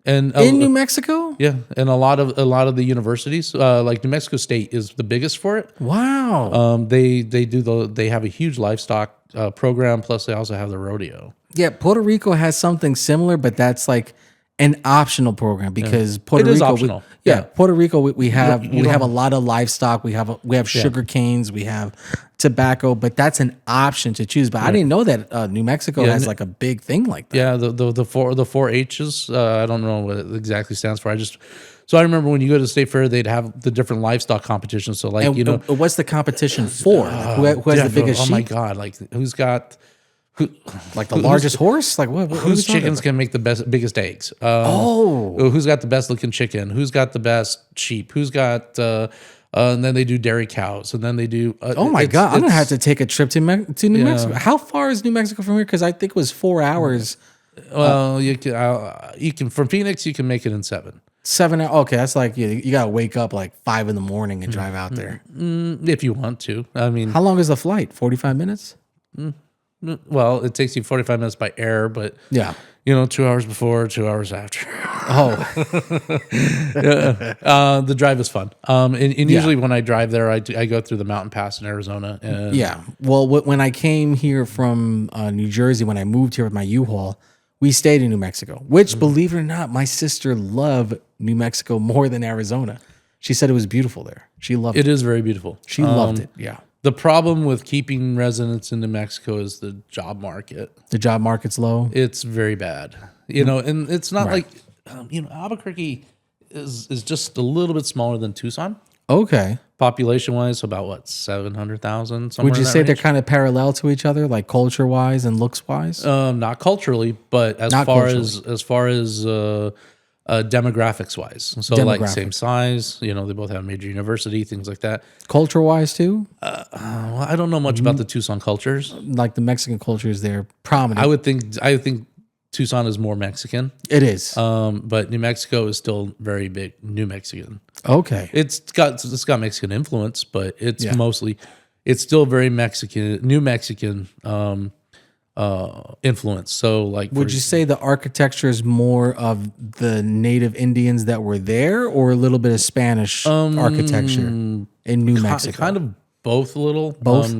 Speaker 2: and
Speaker 1: in New Mexico.
Speaker 2: Yeah, and a lot of the universities, like New Mexico State, is the biggest for it.
Speaker 1: Wow.
Speaker 2: They have a huge livestock program. Plus, they also have the rodeo.
Speaker 1: Yeah, Puerto Rico has something similar, but that's like an optional program because Puerto Rico
Speaker 2: is optional.
Speaker 1: Puerto Rico we have a lot of livestock. We have sugar canes, we have tobacco, but that's an option to choose. But I didn't know that New Mexico has like a big thing like that.
Speaker 2: Yeah, the 4-H's. I don't know what it exactly stands for. So I remember when you go to the state fair, they'd have the different livestock competitions. So like
Speaker 1: what's the competition for? Like, who has the biggest sheep?
Speaker 2: Oh my god! Like who's got
Speaker 1: like the largest horse? Like what
Speaker 2: whose chickens can make the biggest eggs? Who's got the best looking chicken? Who's got the best sheep? Who's got and then they do dairy cows, and then they do.
Speaker 1: Oh my god! I'm gonna have to take a trip to New Mexico. How far is New Mexico from here? Because I think it was 4 hours.
Speaker 2: Well, you can from Phoenix you can make it in 7.
Speaker 1: 7 hours. Okay, that's like you gotta wake up like 5 in the morning and drive out there.
Speaker 2: If you want to. I mean,
Speaker 1: how long is the flight? 45 minutes.
Speaker 2: Well, it takes you 45 minutes by air, but 2 hours before, 2 hours after. The drive is fun. And usually when I drive there, I go through the mountain pass in Arizona. And
Speaker 1: Well, when I came here from New Jersey, when I moved here with my U-Haul, we stayed in New Mexico, which, believe it or not, my sister loved New Mexico more than Arizona. She said it was beautiful there. She loved it.
Speaker 2: It is very beautiful.
Speaker 1: She loved it. Yeah.
Speaker 2: The problem with keeping residents in New Mexico is the job market.
Speaker 1: The job market's low.
Speaker 2: It's very bad. And it's not like, Albuquerque is just a little bit smaller than Tucson.
Speaker 1: Okay.
Speaker 2: Population-wise, about 700,000.
Speaker 1: Would you say they're kind of parallel to each other, like culture-wise and looks-wise?
Speaker 2: Not culturally, but as far as demographics-wise. So like same size, they both have a major university, things like that.
Speaker 1: Culture-wise too?
Speaker 2: Well, I don't know much about the Tucson cultures.
Speaker 1: Like the Mexican culture is there prominent.
Speaker 2: I think Tucson is more Mexican.
Speaker 1: It is.
Speaker 2: But New Mexico is still very big New Mexican.
Speaker 1: Okay.
Speaker 2: It's got Mexican influence, but it's still very Mexican, New Mexican. influence. So, like,
Speaker 1: Would you say the architecture is more of the native Indians that were there, or a little bit of Spanish architecture in New Mexico?
Speaker 2: kind of both a little?
Speaker 1: Both?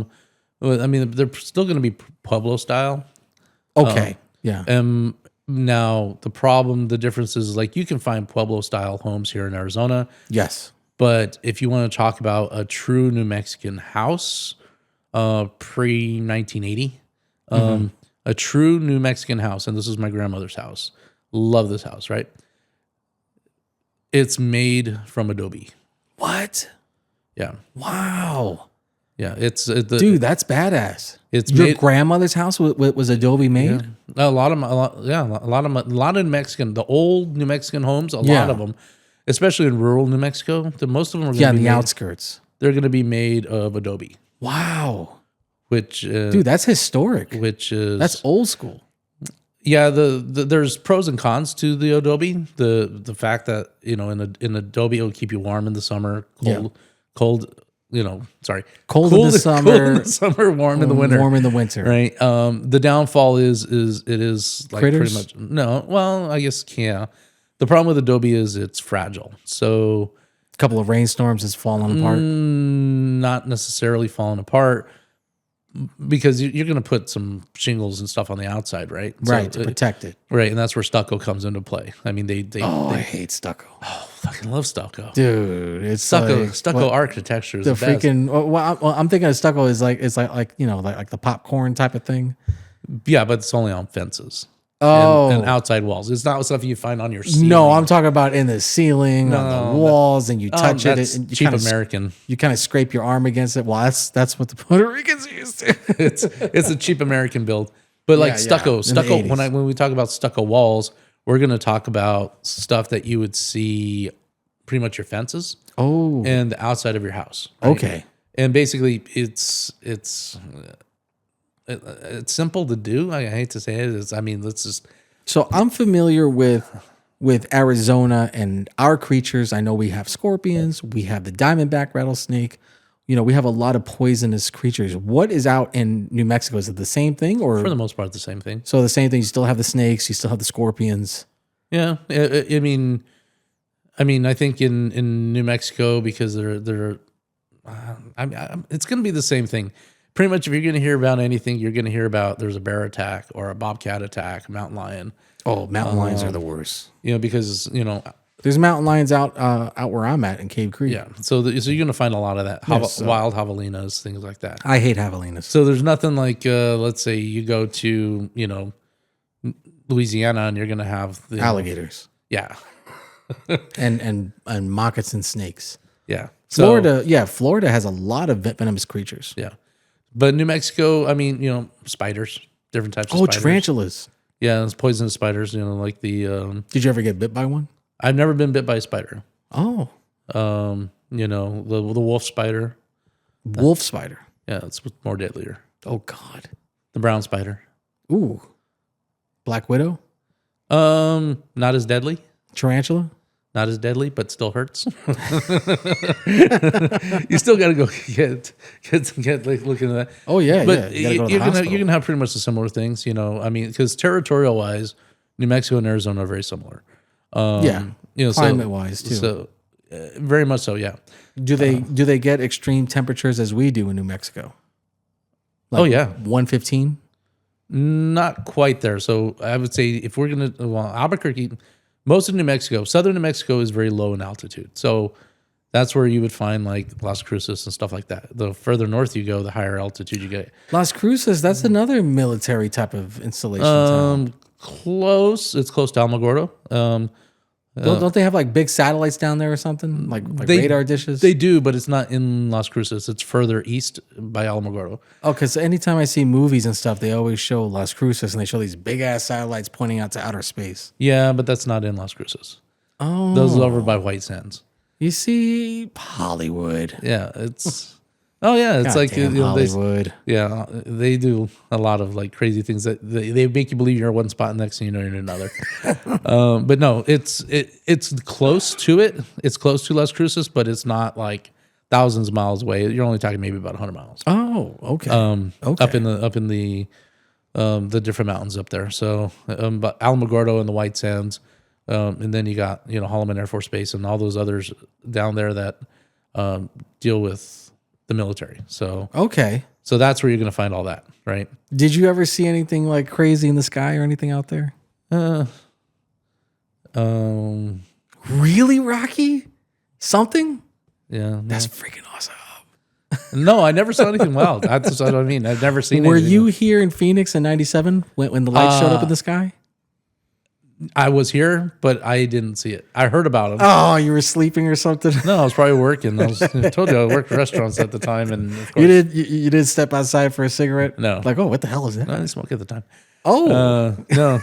Speaker 2: Well, I mean, they're still going to be Pueblo style.
Speaker 1: Okay. Yeah.
Speaker 2: Now, the difference is like you can find Pueblo style homes here in Arizona.
Speaker 1: Yes.
Speaker 2: But if you want to talk about a true New Mexican house, pre 1980, a true New Mexican house, and this is my grandmother's house. Love this house, right? It's made from adobe.
Speaker 1: What?
Speaker 2: Yeah,
Speaker 1: Wow.
Speaker 2: yeah.
Speaker 1: Dude, that's badass.
Speaker 2: It's
Speaker 1: Your
Speaker 2: made-
Speaker 1: grandmother's house was adobe made?
Speaker 2: a lot of New Mexican, the old New Mexican homes, a
Speaker 1: Yeah.
Speaker 2: lot of them, especially in rural New Mexico, most of them are
Speaker 1: Yeah,
Speaker 2: going
Speaker 1: in
Speaker 2: to
Speaker 1: the
Speaker 2: be made,
Speaker 1: outskirts.
Speaker 2: they're going to be made of adobe,
Speaker 1: Wow.
Speaker 2: which
Speaker 1: Dude, that's historic.
Speaker 2: which is
Speaker 1: That's old school.
Speaker 2: yeah. There's pros and cons to the adobe. The fact that in adobe it'll keep you warm in the summer, cold.
Speaker 1: Cold
Speaker 2: cool
Speaker 1: in the summer,
Speaker 2: cold in the summer, warm in the winter.
Speaker 1: warm in the winter.
Speaker 2: Right. The downfall is it is like
Speaker 1: Critters?
Speaker 2: pretty much no. Well, I guess yeah. The problem with adobe is it's fragile. So
Speaker 1: A couple of rainstorms, it's falling apart.
Speaker 2: not necessarily falling apart because you're going to put some shingles and stuff on the outside, right?
Speaker 1: Right,
Speaker 2: So,
Speaker 1: to protect it.
Speaker 2: right, and that's where stucco comes into play. I mean, they
Speaker 1: I hate stucco.
Speaker 2: fucking love stucco.
Speaker 1: Dude, it's
Speaker 2: Stucco
Speaker 1: like,
Speaker 2: architecture is
Speaker 1: the
Speaker 2: the best.
Speaker 1: freaking. Well, I'm thinking of stucco is like it's like like the popcorn type of thing.
Speaker 2: Yeah, but it's only on fences.
Speaker 1: Oh,
Speaker 2: And outside walls. It's not stuff you find on your ceiling.
Speaker 1: no, I'm talking about in the ceiling, on the walls, and you touch it.
Speaker 2: That's
Speaker 1: And you
Speaker 2: cheap
Speaker 1: kind of,
Speaker 2: American.
Speaker 1: you kind of scrape your arm against it. Well, that's what the Puerto Ricans used to.
Speaker 2: It's a cheap American build. But like
Speaker 1: Yeah,
Speaker 2: stucco,
Speaker 1: in the
Speaker 2: stucco.
Speaker 1: 80s.
Speaker 2: When we talk about stucco walls, we're going to talk about stuff that you would see pretty much your fences
Speaker 1: Oh,
Speaker 2: and the outside of your house. right?
Speaker 1: okay.
Speaker 2: And basically, it's simple to do. I hate to say it. Let's just
Speaker 1: So I'm familiar with Arizona and our creatures. I know we have scorpions, we have the diamondback rattlesnake. We have a lot of poisonous creatures. What is out in New Mexico? Is it the same thing, or
Speaker 2: for the most part the same thing.
Speaker 1: so the same thing? You still have the snakes, you still have the scorpions.
Speaker 2: Yeah, I mean, I think in New Mexico because it's going to be the same thing. Pretty much, if you're going to hear about anything, you're going to hear about there's a bear attack or a bobcat attack, a mountain lion.
Speaker 1: Oh, mountain lions are the worst.
Speaker 2: Because
Speaker 1: There's mountain lions out where I'm at in Cave Creek.
Speaker 2: yeah. So you're going to find a lot of that
Speaker 1: Yes,
Speaker 2: wild javelinas, things like that.
Speaker 1: I hate javelinas.
Speaker 2: So there's nothing like let's say you go to Louisiana and you're going to have
Speaker 1: Alligators
Speaker 2: Yeah,
Speaker 1: and moccasin snakes.
Speaker 2: yeah.
Speaker 1: Florida has a lot of venomous creatures.
Speaker 2: Yeah. But New Mexico, spiders, different types of
Speaker 1: Oh,
Speaker 2: spiders.
Speaker 1: tarantulas.
Speaker 2: Yeah, it's poisonous spiders, like the
Speaker 1: Did you ever get bit by one?
Speaker 2: I've never been bit by a spider.
Speaker 1: Oh,
Speaker 2: The wolf spider.
Speaker 1: wolf spider.
Speaker 2: Yeah, it's more deadlier.
Speaker 1: Oh God.
Speaker 2: The brown spider.
Speaker 1: Ooh. Black widow.
Speaker 2: Not as deadly.
Speaker 1: Tarantula.
Speaker 2: Not as deadly, but still hurts. You still got to go get like looking at that.
Speaker 1: Oh yeah,
Speaker 2: But
Speaker 1: yeah. You gotta go to the hospital.
Speaker 2: you're gonna have pretty much the similar things, because territorial wise, New Mexico and Arizona are very similar.
Speaker 1: Climate wise too.
Speaker 2: So very much so, yeah.
Speaker 1: do they get extreme temperatures as we do in New Mexico?
Speaker 2: Oh yeah,
Speaker 1: 115.
Speaker 2: not quite there. So I would say if we're gonna, Albuquerque, most of New Mexico, southern New Mexico is very low in altitude. So that's where you would find like Las Cruces and stuff like that. The further north you go, the higher altitude you get.
Speaker 1: Las Cruces. That's another military type of installation. town.
Speaker 2: Close. It's close to Alamogordo.
Speaker 1: Don't they have like big satellites down there or something? Like radar dishes?
Speaker 2: They do, but it's not in Las Cruces. It's further east by Alamogordo.
Speaker 1: Oh, because anytime I see movies and stuff, they always show Las Cruces and they show these big ass satellites pointing out to outer space.
Speaker 2: Yeah, but that's not in Las Cruces.
Speaker 1: Oh,
Speaker 2: Those are over by White Sands.
Speaker 1: You see, Hollywood.
Speaker 2: Yeah, it's. Oh yeah, it's like
Speaker 1: Goddamn Hollywood.
Speaker 2: they do a lot of like crazy things that they make you believe you're in one spot, and next thing you know you're in another. But no, it's close to it. It's close to Las Cruces, but it's not like thousands of miles away. You're only talking maybe about 100 miles.
Speaker 1: Oh, okay. Okay.
Speaker 2: Up in the the different mountains up there. So, but Alamogordo and the White Sands, and then you got Holloman Air Force Base and all those others down there that deal with the military. So
Speaker 1: Okay.
Speaker 2: so that's where you're going to find all that, right?
Speaker 1: Did you ever see anything like crazy in the sky or anything out there? Really, Rocky? Something?
Speaker 2: Yeah.
Speaker 1: That's freaking awesome.
Speaker 2: No, I never saw anything wild. That's what I mean. I've never seen.
Speaker 1: Were
Speaker 2: anything.
Speaker 1: you here in Phoenix in '97 when the lights showed up in the sky?
Speaker 2: I was here, but I didn't see it. I heard about them.
Speaker 1: Oh, you were sleeping or something?
Speaker 2: No, I was probably working. I told you I worked restaurants at the time, and of course,
Speaker 1: You did step outside for a cigarette?
Speaker 2: No.
Speaker 1: Like, oh, what the hell is that?
Speaker 2: I didn't smoke at the time.
Speaker 1: Oh,
Speaker 2: No,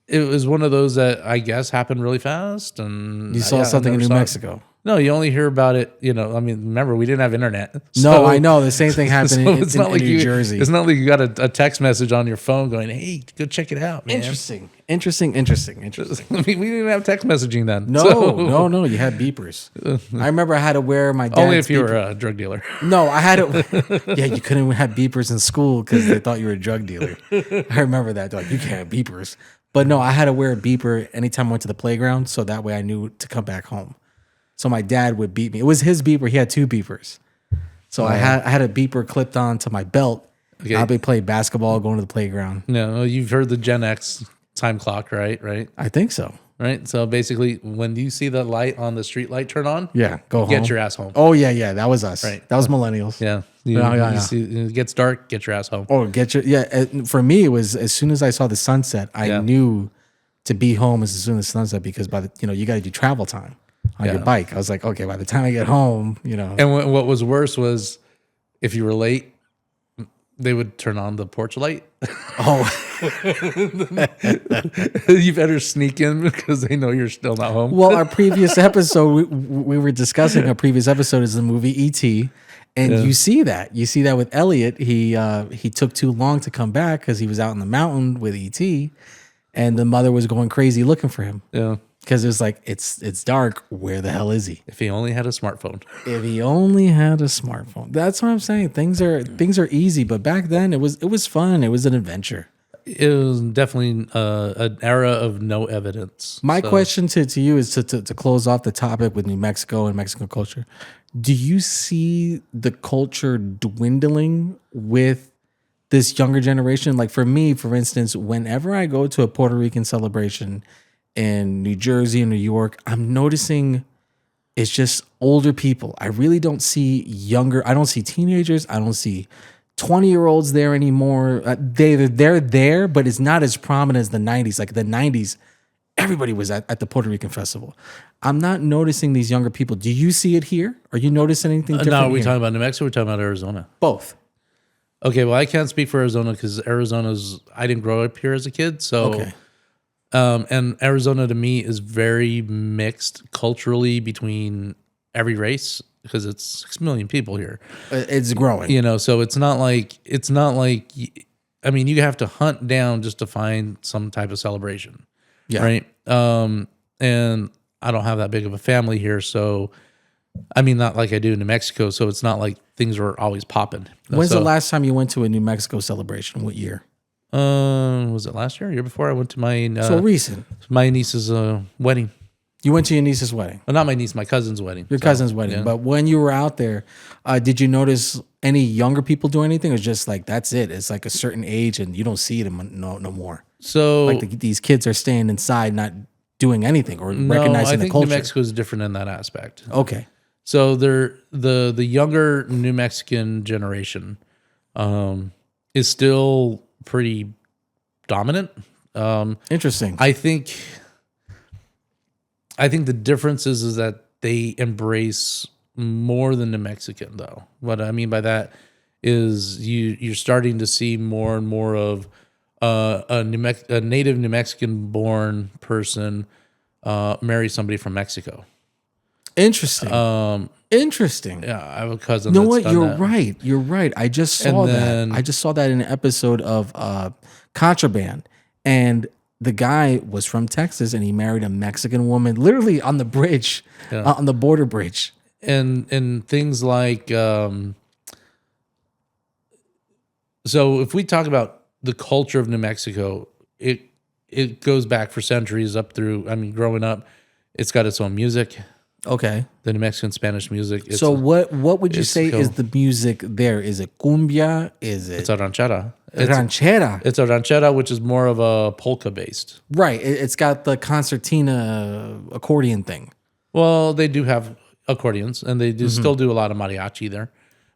Speaker 2: it was one of those that I guess happened really fast, and
Speaker 1: you saw something in New Mexico.
Speaker 2: No, you only hear about it. I mean, remember we didn't have internet.
Speaker 1: No, I know the same thing happened in New Jersey.
Speaker 2: It's not like you got a text message on your phone going, "Hey, go check it out, man."
Speaker 1: Interesting.
Speaker 2: I mean, we didn't have text messaging then.
Speaker 1: No. You had beepers. I remember I had to wear my dad's
Speaker 2: Only if you were a drug dealer.
Speaker 1: No, I had to. Yeah, you couldn't have beepers in school because they thought you were a drug dealer. I remember that. They're like, you can't have beepers. But no, I had to wear a beeper anytime I went to the playground, so that way I knew to come back home. So my dad would beep me. It was his beeper. He had two beepers. So I had a beeper clipped on to my belt. Okay. I'll be playing basketball, going to the playground.
Speaker 2: No, you've heard the Gen X time clock, right?
Speaker 1: I think so.
Speaker 2: Right? So basically, when you see the light on the street light turn on,
Speaker 1: go home.
Speaker 2: Get your ass home.
Speaker 1: Oh, yeah. That was us.
Speaker 2: Right.
Speaker 1: That was millennials.
Speaker 2: Yeah. You see, it gets dark, get your ass home.
Speaker 1: Oh, for me, it was as soon as I saw the sunset, I knew to be home as soon as sunset because you got to do travel time on your bike. I was like, okay, by the time I get home, And
Speaker 2: what was worse was if you were late, they would turn on the porch light.
Speaker 1: Oh,
Speaker 2: you better sneak in because they know you're still not home.
Speaker 1: Well, our previous episode, we were discussing. Our previous episode is the movie E.T., and you see that with Elliot. He took too long to come back because he was out in the mountain with E.T., and the mother was going crazy looking for him.
Speaker 2: Yeah.
Speaker 1: Because it was like, it's dark. Where the hell is he?
Speaker 2: If he only had a smartphone.
Speaker 1: That's what I'm saying. Things are easy, but back then it was fun. It was an adventure.
Speaker 2: It was definitely an era of no evidence.
Speaker 1: My question to you is to close off the topic with New Mexico and Mexican culture. Do you see the culture dwindling with this younger generation? Like for me, for instance, whenever I go to a Puerto Rican celebration in New Jersey and New York, I'm noticing it's just older people. I really don't see younger. I don't see teenagers. I don't see 20-year-olds there anymore. They're there, but it's not as prominent as the 90s. Like the 90s, everybody was at the Puerto Rican festival. I'm not noticing these younger people. Do you see it here? Are you noticing anything different?
Speaker 2: No, are we talking about New Mexico or are we talking about Arizona?
Speaker 1: Both.
Speaker 2: Okay, well, I can't speak for Arizona because I didn't grow up here as a kid. So,
Speaker 1: okay.
Speaker 2: And Arizona to me is very mixed culturally between every race because it's 6 million people here.
Speaker 1: It's growing.
Speaker 2: So it's not like, I mean, you have to hunt down just to find some type of celebration.
Speaker 1: Yeah.
Speaker 2: Right. And I don't have that big of a family here. So, I mean, not like I do in New Mexico. So it's not like things are always popping.
Speaker 1: When's the last time you went to a New Mexico celebration? What year?
Speaker 2: Was it last year? Year before? I went to my
Speaker 1: so recent.
Speaker 2: My niece's wedding.
Speaker 1: You went to your niece's wedding?
Speaker 2: Well, not my niece, my cousin's wedding.
Speaker 1: Your cousin's wedding. Yeah. But when you were out there, did you notice any younger people do anything, or just like that's it? It's like a certain age, and you don't see it no more.
Speaker 2: So
Speaker 1: like these kids are staying inside, not doing anying or recognizing the culture.
Speaker 2: New Mexico is different in that aspect.
Speaker 1: Okay.
Speaker 2: So they're the younger New Mexican generation is still pretty dominant.
Speaker 1: Interesting.
Speaker 2: I think the difference is that they embrace more than New Mexican, though. What I mean by that is you're starting to see more and more of a native New Mexican born person marry somebody from Mexico.
Speaker 1: Interesting. Interesting.
Speaker 2: Yeah, I have a cousin.
Speaker 1: You know what? You're right. I just saw that. I just saw that in an episode of Contraband, and the guy was from Texas, and he married a Mexican woman, literally on the bridge, on the border bridge.
Speaker 2: And things like So if we talk about the culture of New Mexico, it goes back for centuries up through. I mean, growing up, it's got its own music.
Speaker 1: Okay.
Speaker 2: The New Mexican Spanish music.
Speaker 1: So what would you say is the music there? Is it cumbia? Is
Speaker 2: It's
Speaker 1: it
Speaker 2: a ranchera.
Speaker 1: ranchera?
Speaker 2: It's a ranchera, which is more of a polka based.
Speaker 1: Right. It's got the concertina accordion thing.
Speaker 2: Well, they do have accordions, and they do still do a lot of mariachi there.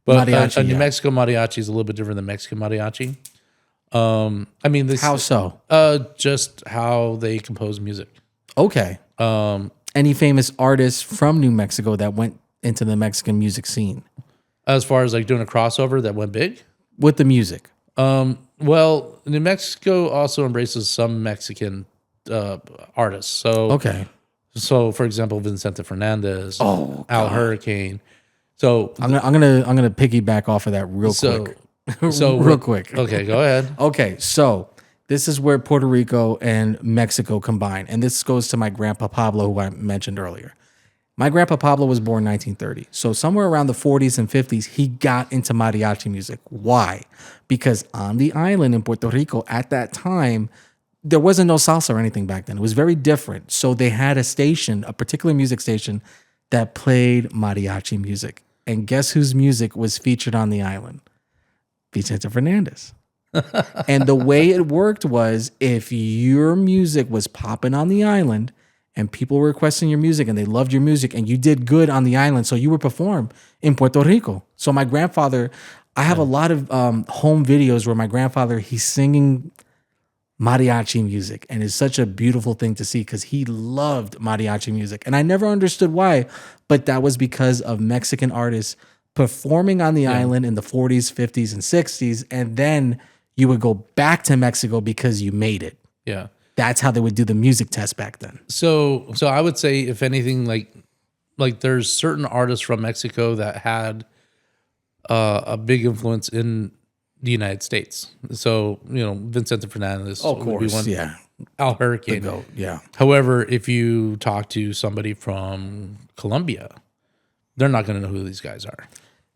Speaker 2: But
Speaker 1: Mariachi,
Speaker 2: a New
Speaker 1: yeah.
Speaker 2: Mexico mariachi is a little bit different than Mexican mariachi. I mean, this
Speaker 1: How so?
Speaker 2: just how they compose music.
Speaker 1: Okay. Any famous artists from New Mexico that went into the Mexican music scene
Speaker 2: As far as like doing a crossover that went big.
Speaker 1: with the music?
Speaker 2: Well, New Mexico also embraces some Mexican artists. So,
Speaker 1: Okay.
Speaker 2: so for example, Vicente Fernandez,
Speaker 1: Oh,
Speaker 2: Al Hurricane. So,
Speaker 1: I'm gonna piggyback off of that real quick. Real quick.
Speaker 2: Okay, go ahead.
Speaker 1: Okay, so this is where Puerto Rico and Mexico combine. And this goes to my grandpa Pablo, who I mentioned earlier. My grandpa Pablo was born 1930. So somewhere around the 40s and 50s, he got into mariachi music. Why? Because on the island in Puerto Rico at that time, there wasn't no salsa or anything back then. It was very different. So they had a station, a particular music station that played mariachi music. And guess whose music was featured on the island? Vicente Fernandez. And the way it worked was if your music was popping on the island and people were requesting your music and they loved your music and you did good on the island, so you would perform in Puerto Rico. So my grandfather, I have a lot of home videos where my grandfather, he's singing mariachi music, and it's such a beautiful thing to see because he loved mariachi music. And I never understood why, but that was because of Mexican artists performing on the island in the 40s, 50s, and 60s, and then you would go back to Mexico because you made it.
Speaker 2: Yeah.
Speaker 1: That's how they would do the music test back then.
Speaker 2: So I would say, if anything, like there's certain artists from Mexico that had a big influence in the United States. So, Vicente Fernandez.
Speaker 1: Of
Speaker 2: would be
Speaker 1: course,
Speaker 2: one.
Speaker 1: yeah.
Speaker 2: Al Hurricane.
Speaker 1: Go, yeah.
Speaker 2: However, if you talk to somebody from Colombia, they're not going to know who these guys are.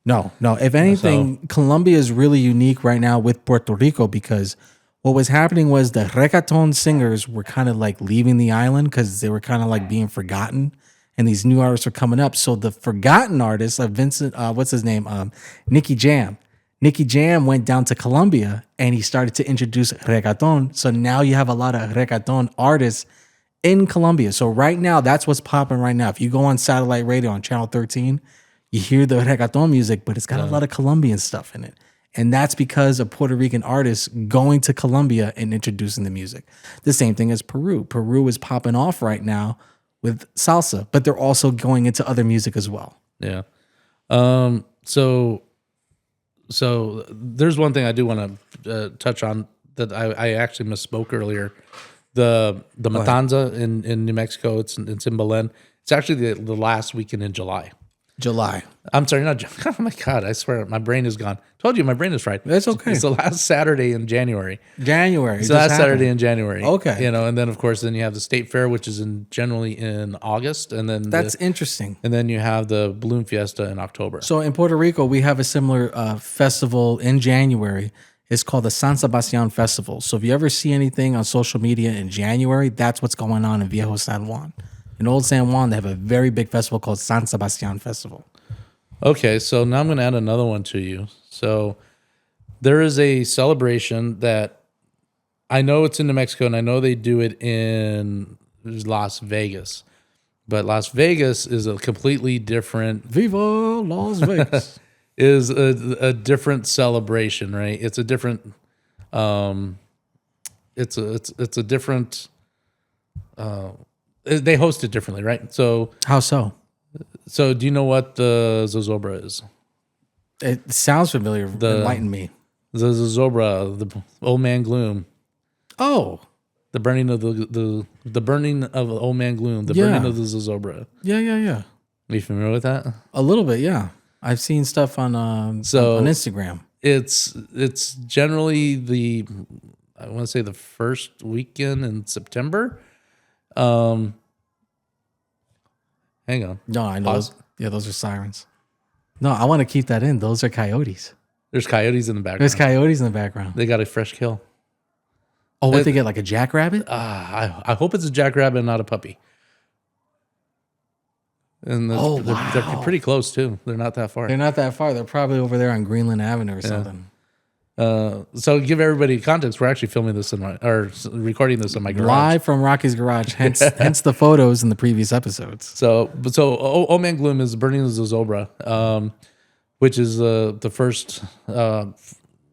Speaker 1: No. If anything, Colombia is really unique right now with Puerto Rico because what was happening was the reggaeton singers were kind of like leaving the island because they were kind of like being forgotten, and these new artists were coming up. So the forgotten artists, like Vincent, what's his name, Nicky Jam. Nicky Jam went down to Colombia and he started to introduce reggaeton. So now you have a lot of reggaeton artists in Colombia. So right now, that's what's popping right now. If you go on satellite radio on Channel 13, you hear the reggaeton music, but it's got a lot of Colombian stuff in it. And that's because of Puerto Rican artists going to Colombia and introducing the music. The same thing as Peru. Peru is popping off right now with salsa, but they're also going into other music as well.
Speaker 2: Yeah. So there's one thing I do want to touch on that I actually misspoke earlier. The Matanza in New Mexico, it's in Belen. It's actually the last weekend in July.
Speaker 1: July.
Speaker 2: I'm sorry, not July. Oh my God, I swear my brain is gone. Told you my brain is fried.
Speaker 1: That's okay.
Speaker 2: It's the last Saturday in January.
Speaker 1: It's
Speaker 2: the last Saturday in January.
Speaker 1: Okay.
Speaker 2: And then of course then you have the state fair, which is generally in August, and then
Speaker 1: That's interesting.
Speaker 2: And then you have the balloon fiesta in October.
Speaker 1: So in Puerto Rico, we have a similar festival in January. It's called the San Sebastian Festival. So if you ever see anything on social media in January, that's what's going on in Viejo San Juan. In Old San Juan, they have a very big festival called San Sebastian Festival.
Speaker 2: Okay, so now I'm going to add another one to you. So there is a celebration that I know it's in New Mexico, and I know they do it in Las Vegas. But Las Vegas is a completely different...
Speaker 1: Viva Las Vegas.
Speaker 2: is a different celebration, right? It's a different... It's a different... they host it differently, right? So
Speaker 1: How so?
Speaker 2: So do you know what the zozobra is?
Speaker 1: It sounds familiar. Enlighten me.
Speaker 2: The zozobra, the old man gloom,
Speaker 1: Oh,
Speaker 2: the burning of the burning of old man gloom, the
Speaker 1: Yeah.
Speaker 2: burning of the zozobra.
Speaker 1: yeah.
Speaker 2: Are you familiar with that?
Speaker 1: A little bit, yeah. I've seen stuff on Instagram.
Speaker 2: It's generally I want to say the first weekend in September. Hang on.
Speaker 1: No, I know.
Speaker 2: Pause.
Speaker 1: Those are sirens. No, I want to keep that in. Those are coyotes.
Speaker 2: There's coyotes in the background.
Speaker 1: There's coyotes in the background.
Speaker 2: They got a fresh kill.
Speaker 1: Oh, what, they get like a jackrabbit?
Speaker 2: I hope it's a jackrabbit and not a puppy. And they're pretty close too. They're not that far.
Speaker 1: They're not that far. They're probably over there on Greenland Avenue or something.
Speaker 2: So give everybody context. We're actually filming this recording this in my garage.
Speaker 1: Live from Rocky's garage. Hence the photos in the previous episodes.
Speaker 2: So Old Man Gloom is Burning of the Zozobra, which is the first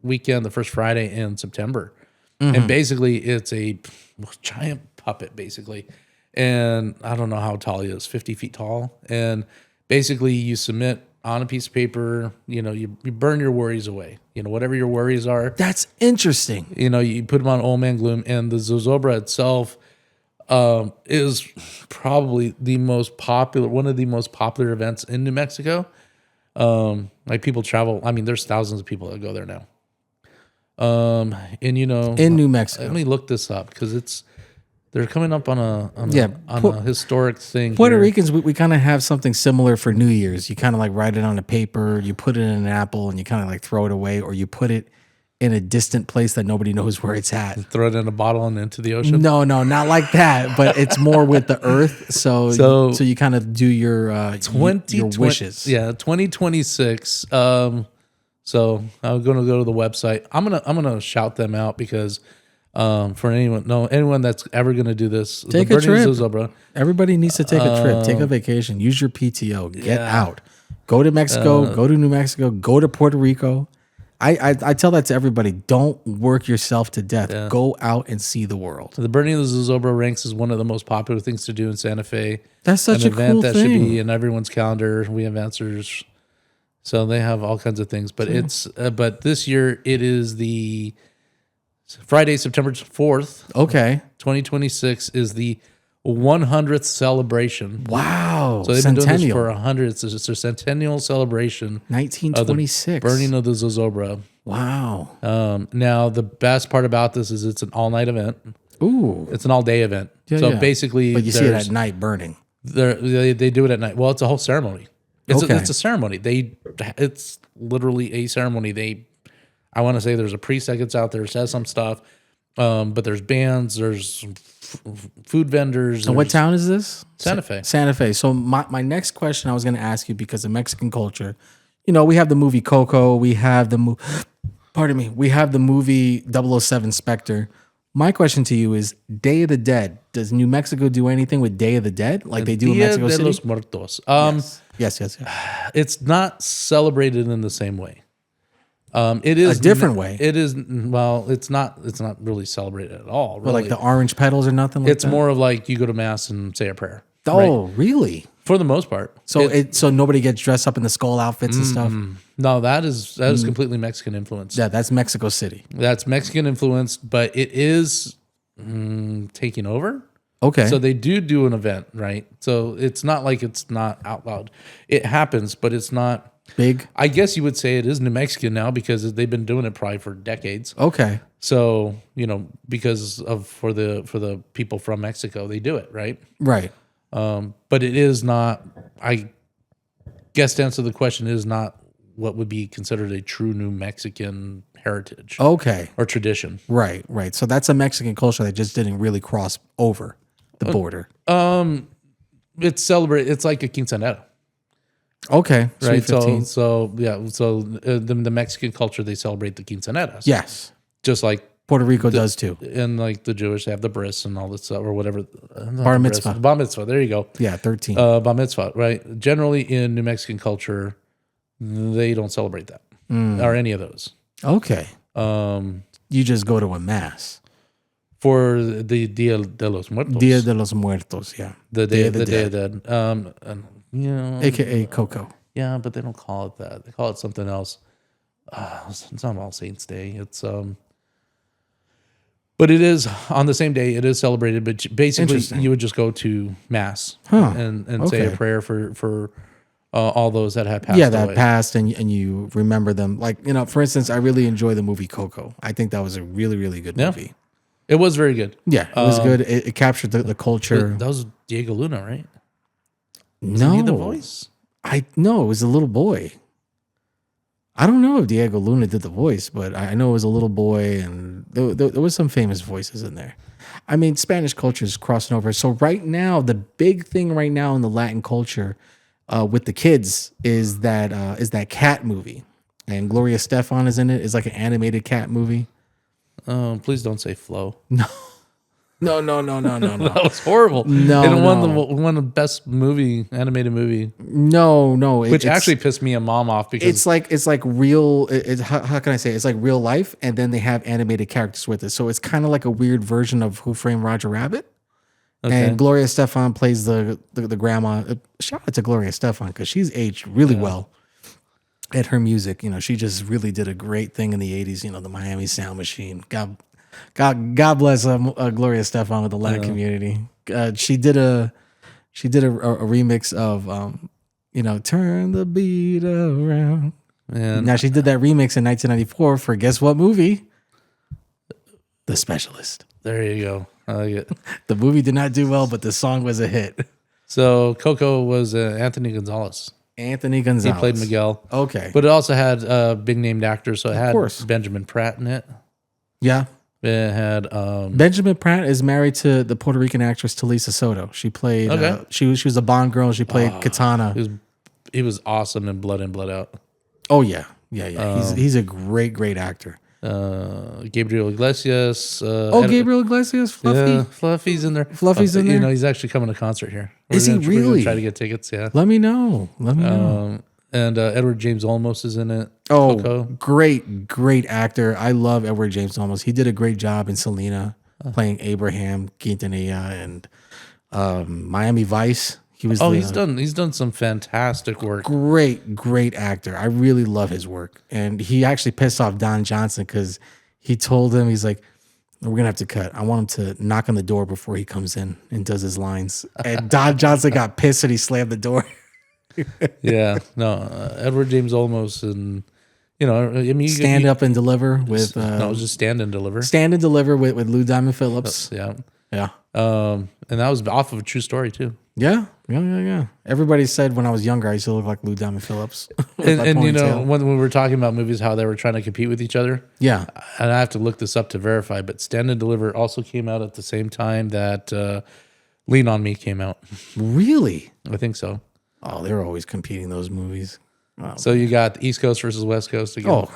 Speaker 2: weekend, the first Friday in September. And basically it's a giant puppet, basically. And I don't know how tall he is, 50 feet tall. And basically you submit on a piece of paper, you burn your worries away. Whatever your worries are.
Speaker 1: That's interesting.
Speaker 2: You put them on Old Man Gloom, and the Zozobra itself is probably one of the most popular events in New Mexico. Like people travel. I mean, there's thousands of people that go there now. In
Speaker 1: New Mexico.
Speaker 2: Let me look this up because they're coming up on a historic thing.
Speaker 1: Puerto
Speaker 2: here.
Speaker 1: Ricans, we kind of have something similar for New Year's. You kind of like write it on a paper, you put it in an apple, and you kind of like throw it away, or you put it in a distant place that nobody knows where it's at.
Speaker 2: Throw it in a bottle and into the ocean.
Speaker 1: No, not like that. But it's more with the earth. So you kind of do your wishes.
Speaker 2: Yeah, 2026. So I'm gonna go to the website. I'm gonna shout them out because. For anyone that's ever going to do this,
Speaker 1: take a trip. Everybody needs to take a trip. Take a vacation. Use your PTO. Get out. Go to Mexico. Go to New Mexico. Go to Puerto Rico. I tell that to everybody. Don't work yourself to death. Yeah. Go out and see the world.
Speaker 2: The Burning of the Zozobra ranks as one of the most popular things to do in Santa Fe.
Speaker 1: That's such an event that
Speaker 2: should be in everyone's calendar. We have answers, so they have all kinds of things. But but this year it is the Friday, September 4th.
Speaker 1: Okay.
Speaker 2: 2026 is the 100th celebration.
Speaker 1: Wow.
Speaker 2: So they've been doing this for 100. It's a centennial celebration.
Speaker 1: 1926.
Speaker 2: Burning of the Zozobra.
Speaker 1: Wow.
Speaker 2: Now, the best part about this is it's an all-night event.
Speaker 1: Ooh.
Speaker 2: It's an all-day event. So basically...
Speaker 1: But you see it at night burning.
Speaker 2: They do it at night. Well, it's a whole ceremony. It's a ceremony. It's literally a ceremony. I want to say there's a priest that gets out there, says some stuff, but there's bands, there's food vendors.
Speaker 1: And what town is this?
Speaker 2: Santa Fe.
Speaker 1: Santa Fe. So my next question I was going to ask you, because of Mexican culture, we have the movie Coco, we have the movie 007 Spectre. My question to you is, Day of the Dead. Does New Mexico do anything with Day of the Dead like they do in Mexico City?
Speaker 2: Dia de los Muertos.
Speaker 1: Yes.
Speaker 2: It's not celebrated in the same way. It is
Speaker 1: a different way.
Speaker 2: It is it's not really celebrated at all. Really.
Speaker 1: But like the orange petals or nothing.
Speaker 2: It's more of like you go to mass and say a prayer.
Speaker 1: Oh, right? Really?
Speaker 2: For the most part.
Speaker 1: So nobody gets dressed up in the skull outfits and stuff.
Speaker 2: No, that is completely Mexican influence.
Speaker 1: Yeah, that's Mexico City.
Speaker 2: That's Mexican influenced, but it is taking over.
Speaker 1: Okay.
Speaker 2: So they do an event, right? So it's not like it's not out loud. It happens, but it's not
Speaker 1: big.
Speaker 2: I guess you would say it is New Mexican now because they've been doing it probably for decades.
Speaker 1: Okay.
Speaker 2: So, because for the people from Mexico, they do it, right?
Speaker 1: Right.
Speaker 2: But it is not, I guess to answer the question, it is not what would be considered a true New Mexican heritage.
Speaker 1: Okay.
Speaker 2: Or tradition.
Speaker 1: Right. So that's a Mexican culture that just didn't really cross over the border.
Speaker 2: It's like a quinceañera.
Speaker 1: Okay.
Speaker 2: Right. So the Mexican culture, they celebrate the quinceañeras.
Speaker 1: Yes.
Speaker 2: Just like
Speaker 1: Puerto Rico does too.
Speaker 2: And like the Jewish, they have the bris and all this stuff or whatever.
Speaker 1: Bar mitzvah.
Speaker 2: Bar mitzvah. There you go.
Speaker 1: Yeah. 13.
Speaker 2: Bar mitzvah. Right. Generally in New Mexican culture, they don't celebrate that or any of those.
Speaker 1: Okay. You just go to a mass.
Speaker 2: For the Dia de los Muertos.
Speaker 1: Dia de los Muertos, yeah.
Speaker 2: The Day of the Dead.
Speaker 1: AKA Coco.
Speaker 2: Yeah, but they don't call it that. They call it something else. It's not All Saints Day. It's but it is on the same day. It is celebrated, but basically you would just go to mass and say a prayer for all those that have passed.
Speaker 1: Yeah, that
Speaker 2: away.
Speaker 1: passed, and you remember them. Like for instance, I really enjoy the movie Coco. I think that was a really, really good movie.
Speaker 2: It was very good.
Speaker 1: Yeah, it was good. It captured the culture.
Speaker 2: That was Diego Luna, right?
Speaker 1: No,
Speaker 2: he the voice.
Speaker 1: No, it was a little boy. I don't know if Diego Luna did the voice, but I know it was a little boy, and there was some famous voices in there. I mean, Spanish culture is crossing over. So right now, the big thing right now in the Latin culture with the kids is that cat movie, and Gloria Estefan is in it. It's like an animated cat movie.
Speaker 2: Please don't say Flow.
Speaker 1: No.
Speaker 2: That was horrible.
Speaker 1: No,
Speaker 2: it won
Speaker 1: no.
Speaker 2: won the best animated movie,
Speaker 1: No.
Speaker 2: which actually pissed me and mom off because
Speaker 1: it's like real. How can I say it? It's like real life, and then they have animated characters with it. So it's kind of like a weird version of Who Framed Roger Rabbit.
Speaker 2: Okay.
Speaker 1: And Gloria Estefan plays the grandma. Shout out to Gloria Estefan because she's aged really well at her music. You know, she just really did a great thing in the '80s. You know, the Miami Sound Machine. God bless Gloria Estefan with the Latin community. She did a remix of Turn the Beat Around.
Speaker 2: And
Speaker 1: Now she did that remix in 1994 for guess what movie? The Specialist.
Speaker 2: there you go. I like it.
Speaker 1: The movie did not do well, but the song was a hit.
Speaker 2: So Coco was Anthony Gonzalez.
Speaker 1: Anthony Gonzalez.
Speaker 2: He played Miguel.
Speaker 1: Okay.
Speaker 2: But it also had big named actors. So it had
Speaker 1: course.
Speaker 2: Benjamin Pratt in it.
Speaker 1: Yeah.
Speaker 2: It had
Speaker 1: Benjamin Pratt is married to the Puerto Rican actress Talisa Soto. She played she was a Bond girl. She played Katana.
Speaker 2: he was awesome in Blood In, Blood Out.
Speaker 1: Oh yeah. He's a great actor.
Speaker 2: Gabriel Iglesias.
Speaker 1: Gabriel Iglesias, Fluffy.
Speaker 2: Yeah, Fluffy's in there.
Speaker 1: Fluffy's in there.
Speaker 2: You know, he's actually coming to concert here.
Speaker 1: Is he
Speaker 2: We're
Speaker 1: really?
Speaker 2: gonna try to get tickets. Yeah.
Speaker 1: Let me know.
Speaker 2: And Edward James Olmos is in it.
Speaker 1: Oh,
Speaker 2: Coco.
Speaker 1: great actor. I love Edward James Olmos. He did a great job in Selena, playing Abraham Quintanilla, and Miami Vice. He was.
Speaker 2: He's done some fantastic work.
Speaker 1: Great actor. I really love his work, and he actually pissed off Don Johnson because he told him, he's like, "We're gonna have to cut. I want him to knock on the door before he comes in and does his lines." And Don Johnson got pissed and he slammed the door.
Speaker 2: Yeah, no, Edward James Olmos, and I mean,
Speaker 1: Stand Up and Deliver with
Speaker 2: no, it was just Stand and Deliver.
Speaker 1: Stand and Deliver with Lou Diamond Phillips.
Speaker 2: Yeah,
Speaker 1: Yeah.
Speaker 2: and that was off of a true story too.
Speaker 1: Yeah. Everybody said when I was younger I used to look like Lou Diamond Phillips.
Speaker 2: And you know, when we were talking about movies, how they were trying to compete with each other.
Speaker 1: Yeah.
Speaker 2: And I have to look this up to verify, but Stand and Deliver also came out at the same time that Lean on Me came out.
Speaker 1: Really?
Speaker 2: I think so.
Speaker 1: Oh, they're always competing, those movies. Wow.
Speaker 2: So you got the East Coast versus West Coast again.
Speaker 1: Oh,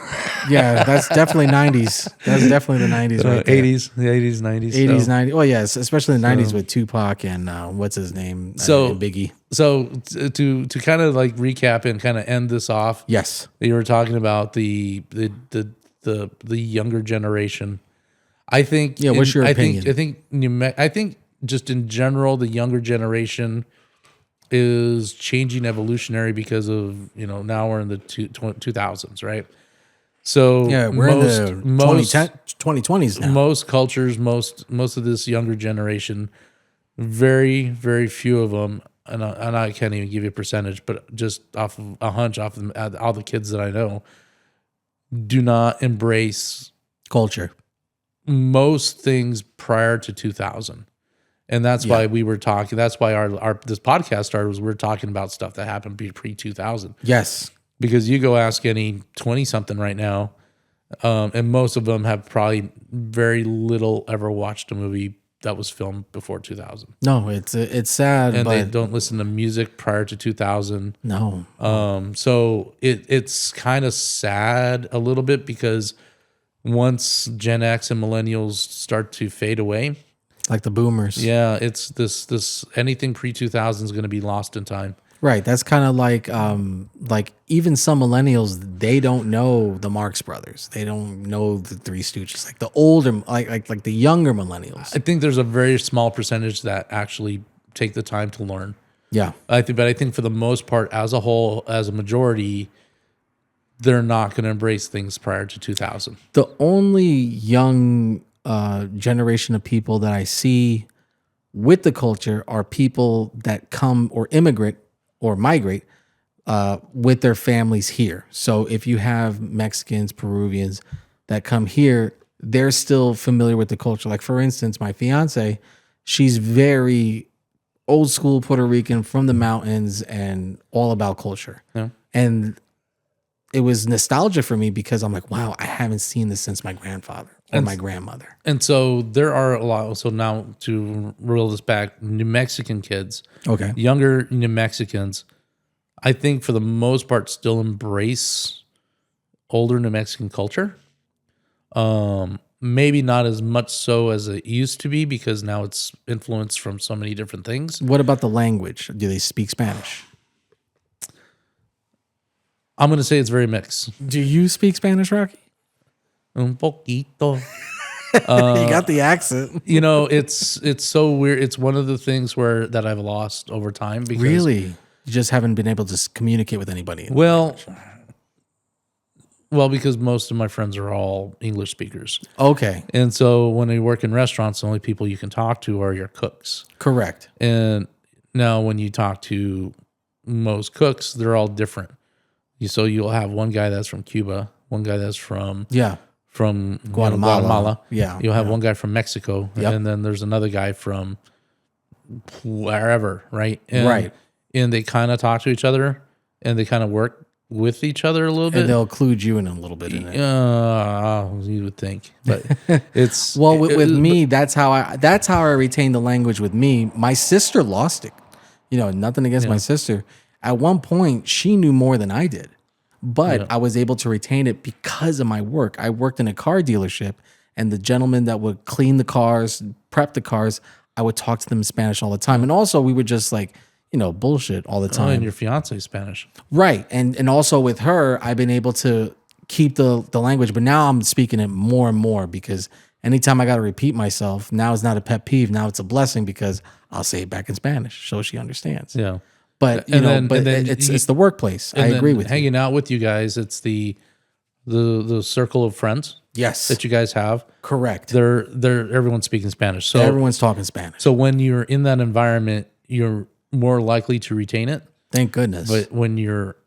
Speaker 1: yeah, that's definitely 90s. That's definitely the 90s right there.
Speaker 2: 80s, the 80s, 90s.
Speaker 1: 80s, 90s. Oh, yes, especially the 90s with Tupac and what's his name? And Biggie.
Speaker 2: So to kind of like recap and kind of end this off.
Speaker 1: Yes.
Speaker 2: You were talking about the younger generation. I think.
Speaker 1: Yeah, what's your opinion?
Speaker 2: I think just in general, the younger generation is changing evolutionary because of, now we're in the 2000s, right? So
Speaker 1: yeah, we're in the 2020s now.
Speaker 2: Most cultures, most of this younger generation, very, very few of them, and I can't even give you a percentage, but just off of a hunch, off of all the kids that I know, do not embrace
Speaker 1: culture.
Speaker 2: Most things prior to 2000. And that's why we were talking. That's why our this podcast started, was we were talking about stuff that happened pre 2000.
Speaker 1: Yes,
Speaker 2: because you go ask any 20 something right now, and most of them have probably very little ever watched a movie that was filmed before 2000.
Speaker 1: No, it's sad,
Speaker 2: and
Speaker 1: but
Speaker 2: they don't listen to music prior to 2000.
Speaker 1: No,
Speaker 2: so it's kind of sad a little bit, because once Gen X and millennials start to fade away.
Speaker 1: Like the boomers.
Speaker 2: Yeah, it's this anything pre-2000 is going to be lost in time.
Speaker 1: Right. That's kind of like even some millennials, they don't know the Marx Brothers. They don't know the Three Stooges. Like the older, like the younger millennials.
Speaker 2: I think there's a very small percentage that actually take the time to learn.
Speaker 1: Yeah.
Speaker 2: But I think for the most part, as a whole, as a majority, they're not going to embrace things prior to 2000.
Speaker 1: The only young generation of people that I see with the culture are people that come or immigrate or migrate with their families here. So if you have Mexicans, Peruvians that come here, they're still familiar with the culture. Like, for instance, my fiance, she's very old school Puerto Rican from the mountains and all about culture.
Speaker 2: Yeah.
Speaker 1: And it was nostalgia for me because I'm like, wow, I haven't seen this since my grandfather or my grandmother.
Speaker 2: And so there are a lot. So now to reel this back, New Mexican kids,
Speaker 1: Okay.
Speaker 2: younger New Mexicans, I think for the most part still embrace older New Mexican culture. Maybe not as much so as it used to be because now it's influenced from so many different things.
Speaker 1: What about the language? Do they speak Spanish?
Speaker 2: I'm going to say it's very mixed.
Speaker 1: Do you speak Spanish, Rocky?
Speaker 2: Un poquito.
Speaker 1: You got the accent.
Speaker 2: You know, it's so weird. It's one of the things that I've lost over time. Because,
Speaker 1: Really? You just haven't been able to communicate with anybody.
Speaker 2: Well, because most of my friends are all English speakers.
Speaker 1: Okay.
Speaker 2: And so when you work in restaurants, the only people you can talk to are your cooks.
Speaker 1: Correct.
Speaker 2: And now when you talk to most cooks, they're all different. So you'll have one guy that's from Cuba, one guy that's from Guatemala.
Speaker 1: Yeah.
Speaker 2: You'll have one guy from Mexico,
Speaker 1: Yep.
Speaker 2: and then there's another guy from wherever, right? And,
Speaker 1: Right.
Speaker 2: And they kind of talk to each other, and they kind of work with each other a little bit.
Speaker 1: And they'll include you in a little bit in it.
Speaker 2: You would think, but it's
Speaker 1: Well, with me, that's how I retain the language with me. My sister lost it. You know, nothing against my sister. At one point, she knew more than I did, but I was able to retain it because of my work. I worked in a car dealership, and the gentleman that would clean the cars, prep the cars, I would talk to them in Spanish all the time. And also, we would just bullshit all the time.
Speaker 2: and your fiance is Spanish,
Speaker 1: Right. And also with her, I've been able to keep the language, but now I'm speaking it more and more because anytime I got to repeat myself, now it's not a pet peeve. Now it's a blessing because I'll say it back in Spanish so she understands.
Speaker 2: yeah.
Speaker 1: But it's the workplace. I agree with you.
Speaker 2: Hanging out with you guys, it's the circle of friends
Speaker 1: Yes.
Speaker 2: that you guys have.
Speaker 1: Correct.
Speaker 2: They're everyone's speaking Spanish. So
Speaker 1: Everyone's talking Spanish.
Speaker 2: so when you're in that environment, you're more likely to retain it.
Speaker 1: Thank goodness.
Speaker 2: But when you're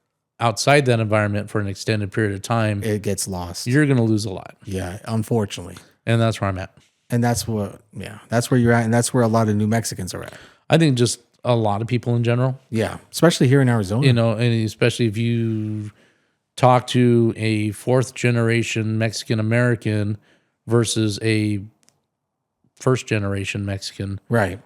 Speaker 2: outside that environment for an extended period of time,
Speaker 1: it gets lost.
Speaker 2: you're going to lose a lot.
Speaker 1: Yeah, unfortunately.
Speaker 2: And that's where I'm at.
Speaker 1: And that's that's where you're at. And that's where a lot of New Mexicans are at.
Speaker 2: I think just a lot of people in general,
Speaker 1: Yeah. Especially here in Arizona.
Speaker 2: you know, and especially if you talk to a fourth generation Mexican American versus a first generation Mexican,
Speaker 1: Right.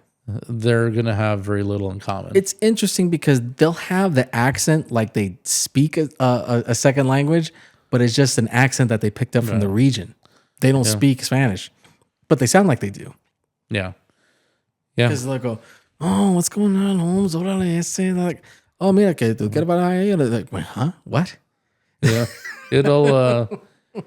Speaker 2: they're going to have very little in common.
Speaker 1: It's interesting because they'll have the accent like they speak a second language, but it's just an accent that they picked up from the region. They don't speak Spanish, but they sound like they do.
Speaker 2: Yeah. Yeah.
Speaker 1: Because they'll go, oh, what's going on, Holmes? Órale, ese. Like, oh, mira, que tú quieres para ahí. Like, wait, huh? What?
Speaker 2: Yeah.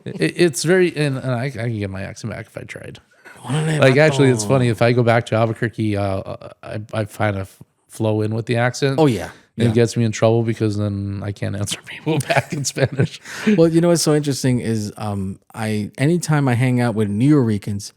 Speaker 2: It's very, and I can get my accent back if I tried. Like, actually, it's funny. If I go back to Albuquerque, I kind of flow in with the accent.
Speaker 1: Oh, yeah.
Speaker 2: And it gets me in trouble because then I can't answer people back in Spanish.
Speaker 1: Well, you know what's so interesting is anytime I hang out with New Yorkers,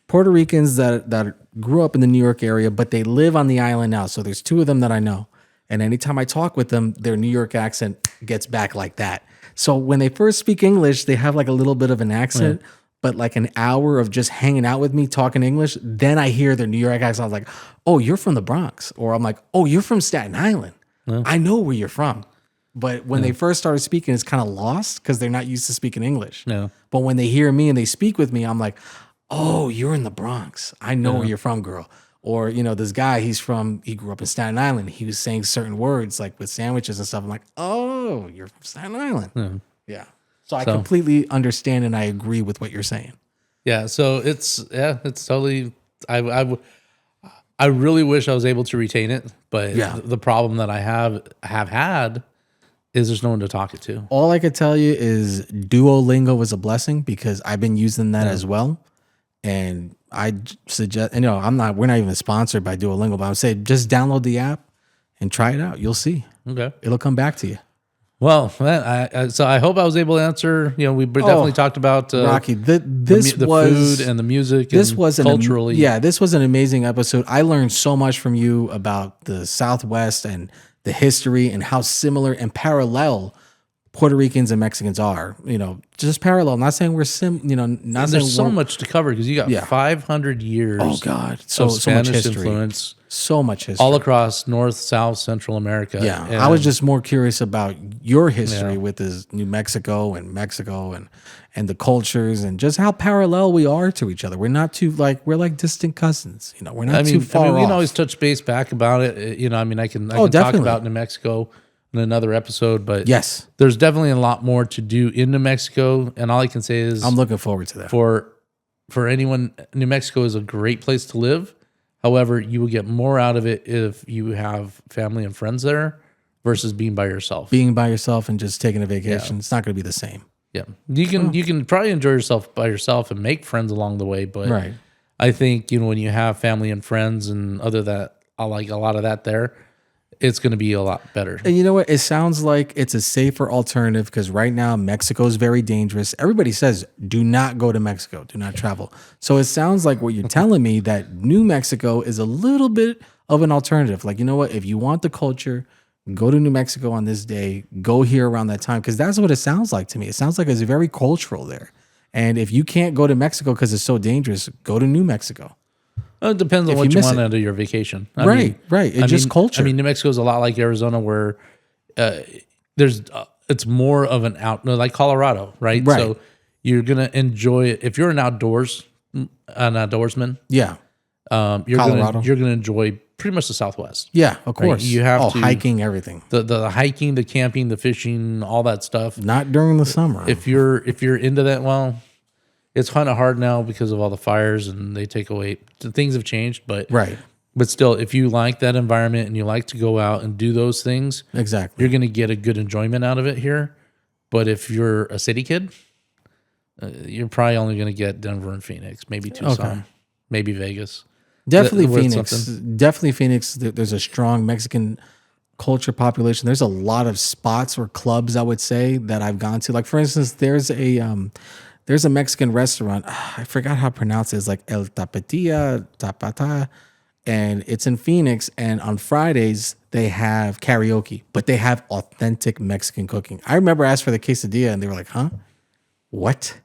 Speaker 1: Puerto Ricans that grew up in the New York area, but they live on the island now. So there's two of them that I know. And anytime I talk with them, their New York accent gets back like that. So when they first speak English, they have like a little bit of an accent, but like an hour of just hanging out with me talking English, then I hear their New York accent. I was like, oh, you're from the Bronx. Or I'm like, oh, you're from Staten Island. I know where you're from. But when they first started speaking, it's kind of lost because they're not used to speaking English.
Speaker 2: No.
Speaker 1: But when they hear me and they speak with me, I'm like, oh, you're in the Bronx. I know where you're from, girl. Or, this guy, he grew up in Staten Island. He was saying certain words like with sandwiches and stuff. I'm like, oh, you're from Staten Island. Yeah. So I completely understand and I agree with what you're saying.
Speaker 2: Yeah. So it's totally, I really wish I was able to retain it, but the problem that I have had is there's no one to talk it to.
Speaker 1: All I could tell you is Duolingo was a blessing because I've been using that as well. And I suggest, we're not even sponsored by Duolingo, but I would say just download the app and try it out. You'll see.
Speaker 2: Okay.
Speaker 1: It'll come back to you.
Speaker 2: Well, so I hope I was able to answer. We definitely talked about
Speaker 1: Rocky. The
Speaker 2: food and the music.
Speaker 1: This
Speaker 2: and
Speaker 1: was
Speaker 2: culturally.
Speaker 1: This was an amazing episode. I learned so much from you about the Southwest and the history and how similar and parallel Puerto Ricans and Mexicans are, just parallel. Not saying we're not saying
Speaker 2: There's so much to cover because you got 500 years.
Speaker 1: Oh God,
Speaker 2: of
Speaker 1: so
Speaker 2: Spanish
Speaker 1: much history,
Speaker 2: influence,
Speaker 1: so much history
Speaker 2: all across North, South, Central America.
Speaker 1: Yeah,
Speaker 2: And
Speaker 1: I was just more curious about your history with this New Mexico and the cultures and just how parallel we are to each other. We're not too we're like distant cousins. We're not too far
Speaker 2: we can
Speaker 1: off.
Speaker 2: always touch base back about it. I can talk
Speaker 1: definitely.
Speaker 2: about New Mexico in another episode, but
Speaker 1: Yes,
Speaker 2: there's definitely a lot more to do in New Mexico. And all I can say is
Speaker 1: I'm looking forward to that.
Speaker 2: For anyone, New Mexico is a great place to live. However, you will get more out of it if you have family and friends there versus being by yourself.
Speaker 1: Being by yourself and just taking a vacation, it's not going to be the same.
Speaker 2: Yeah, you can probably enjoy yourself by yourself and make friends along the way. But I think when you have family and friends and I like a lot of that there, it's going to be a lot better.
Speaker 1: And you know what? It sounds like it's a safer alternative because right now Mexico is very dangerous. Everybody says, do not go to Mexico, do not travel. So it sounds like what you're telling me that New Mexico is a little bit of an alternative. Like, you know what? If you want the culture, go to New Mexico on this day, go here around that time. Because that's what it sounds like to me. It sounds like it's very cultural there. And if you can't go to Mexico because it's so dangerous, go to New Mexico.
Speaker 2: Well, it depends on what you want out of your vacation.
Speaker 1: Right. It's just culture.
Speaker 2: New Mexico is a lot like Arizona, where it's more of an like Colorado, right? So you're gonna enjoy it if you're an outdoorsman.
Speaker 1: Yeah,
Speaker 2: you're gonna enjoy pretty much the Southwest.
Speaker 1: Yeah, of course.
Speaker 2: Right? You have to
Speaker 1: hiking, everything.
Speaker 2: The hiking, the camping, the fishing, all that stuff.
Speaker 1: Not during the summer.
Speaker 2: If you're into that, well, it's kind of hard now because of all the fires and they take away. Things have changed, but still, if you like that environment and you like to go out and do those things,
Speaker 1: exactly,
Speaker 2: you're going to get a good enjoyment out of it here. But if you're a city kid, you're probably only going to get Denver and Phoenix, maybe Tucson, maybe Vegas.
Speaker 1: Definitely Phoenix. Definitely Phoenix. There's a strong Mexican culture population. There's a lot of spots or clubs, I would say, that I've gone to. Like, for instance, there's a Mexican restaurant. I forgot how to pronounce it. It's like El Tapata, and it's in Phoenix. And on Fridays, they have karaoke, but they have authentic Mexican cooking. I remember I asked for the quesadilla, and they were like, huh? What?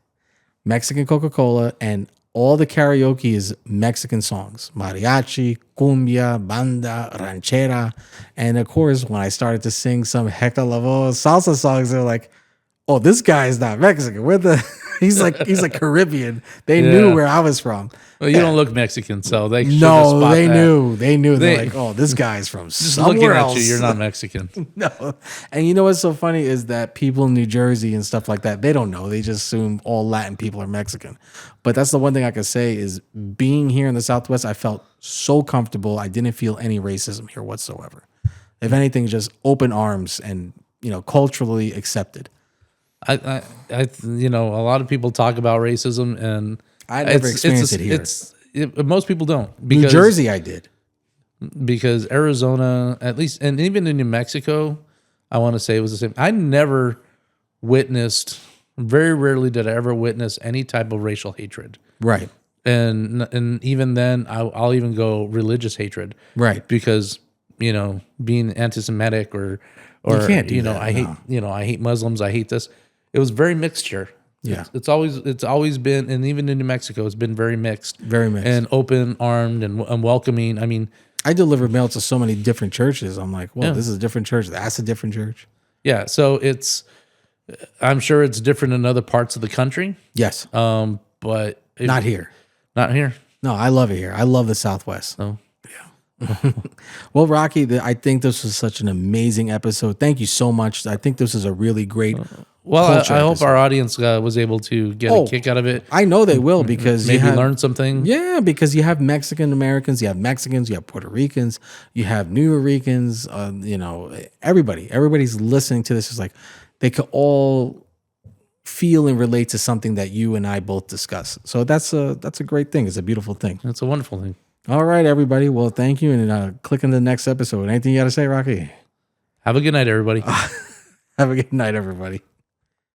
Speaker 1: Mexican Coca-Cola, and all the karaoke is Mexican songs. Mariachi, cumbia, banda, ranchera. And of course, when I started to sing some Hector Lavoe salsa songs, they're like, oh, this guy is not Mexican. He's like Caribbean. They knew where I was from.
Speaker 2: Well, you don't look Mexican, so they
Speaker 1: knew. They're like, oh, this guy's from somewhere else.
Speaker 2: Looking at you, you're not Mexican.
Speaker 1: No. And you know what's so funny is that people in New Jersey and stuff like that, they don't know. They just assume all Latin people are Mexican. But that's the one thing I can say is being here in the Southwest, I felt so comfortable. I didn't feel any racism here whatsoever. If anything, just open arms and culturally accepted.
Speaker 2: A lot of people talk about racism, and
Speaker 1: I never experienced it here.
Speaker 2: Most people don't.
Speaker 1: New Jersey, I did.
Speaker 2: Because Arizona, at least, and even in New Mexico, I want to say it was the same. I never witnessed, very rarely did I ever witness any type of racial hatred.
Speaker 1: Right.
Speaker 2: And even then, I'll even go religious hatred.
Speaker 1: Right.
Speaker 2: Because, being anti-Semitic or
Speaker 1: you can't do that,
Speaker 2: I hate Muslims, I hate this. It was very mixture.
Speaker 1: Yeah.
Speaker 2: It's always been, and even in New Mexico, it's been very mixed.
Speaker 1: Very mixed.
Speaker 2: And open armed and welcoming. I mean,
Speaker 1: I delivered mail to so many different churches. I'm like, well, this is a different church. That's a different church.
Speaker 2: Yeah. So I'm sure it's different in other parts of the country.
Speaker 1: Yes.
Speaker 2: But
Speaker 1: not here.
Speaker 2: Not here.
Speaker 1: No, I love it here. I love the Southwest.
Speaker 2: Oh.
Speaker 1: Well, Rocky, I think this was such an amazing episode. Thank you so much. I think this is a really great.
Speaker 2: Well, I hope our audience was able to get a kick out of it.
Speaker 1: I know they will because
Speaker 2: maybe learn something.
Speaker 1: Yeah, because you have Mexican Americans, you have Mexicans, you have Puerto Ricans, you have New Ricans. Everybody's listening to this. Is like they could all feel and relate to something that you and I both discuss. So that's a great thing. It's a beautiful thing.
Speaker 2: It's a wonderful thing.
Speaker 1: All right, everybody. Well, thank you, and click on the next episode. Anything you got to say, Rocky?
Speaker 2: Have a good night, everybody.
Speaker 1: Have a good night, everybody.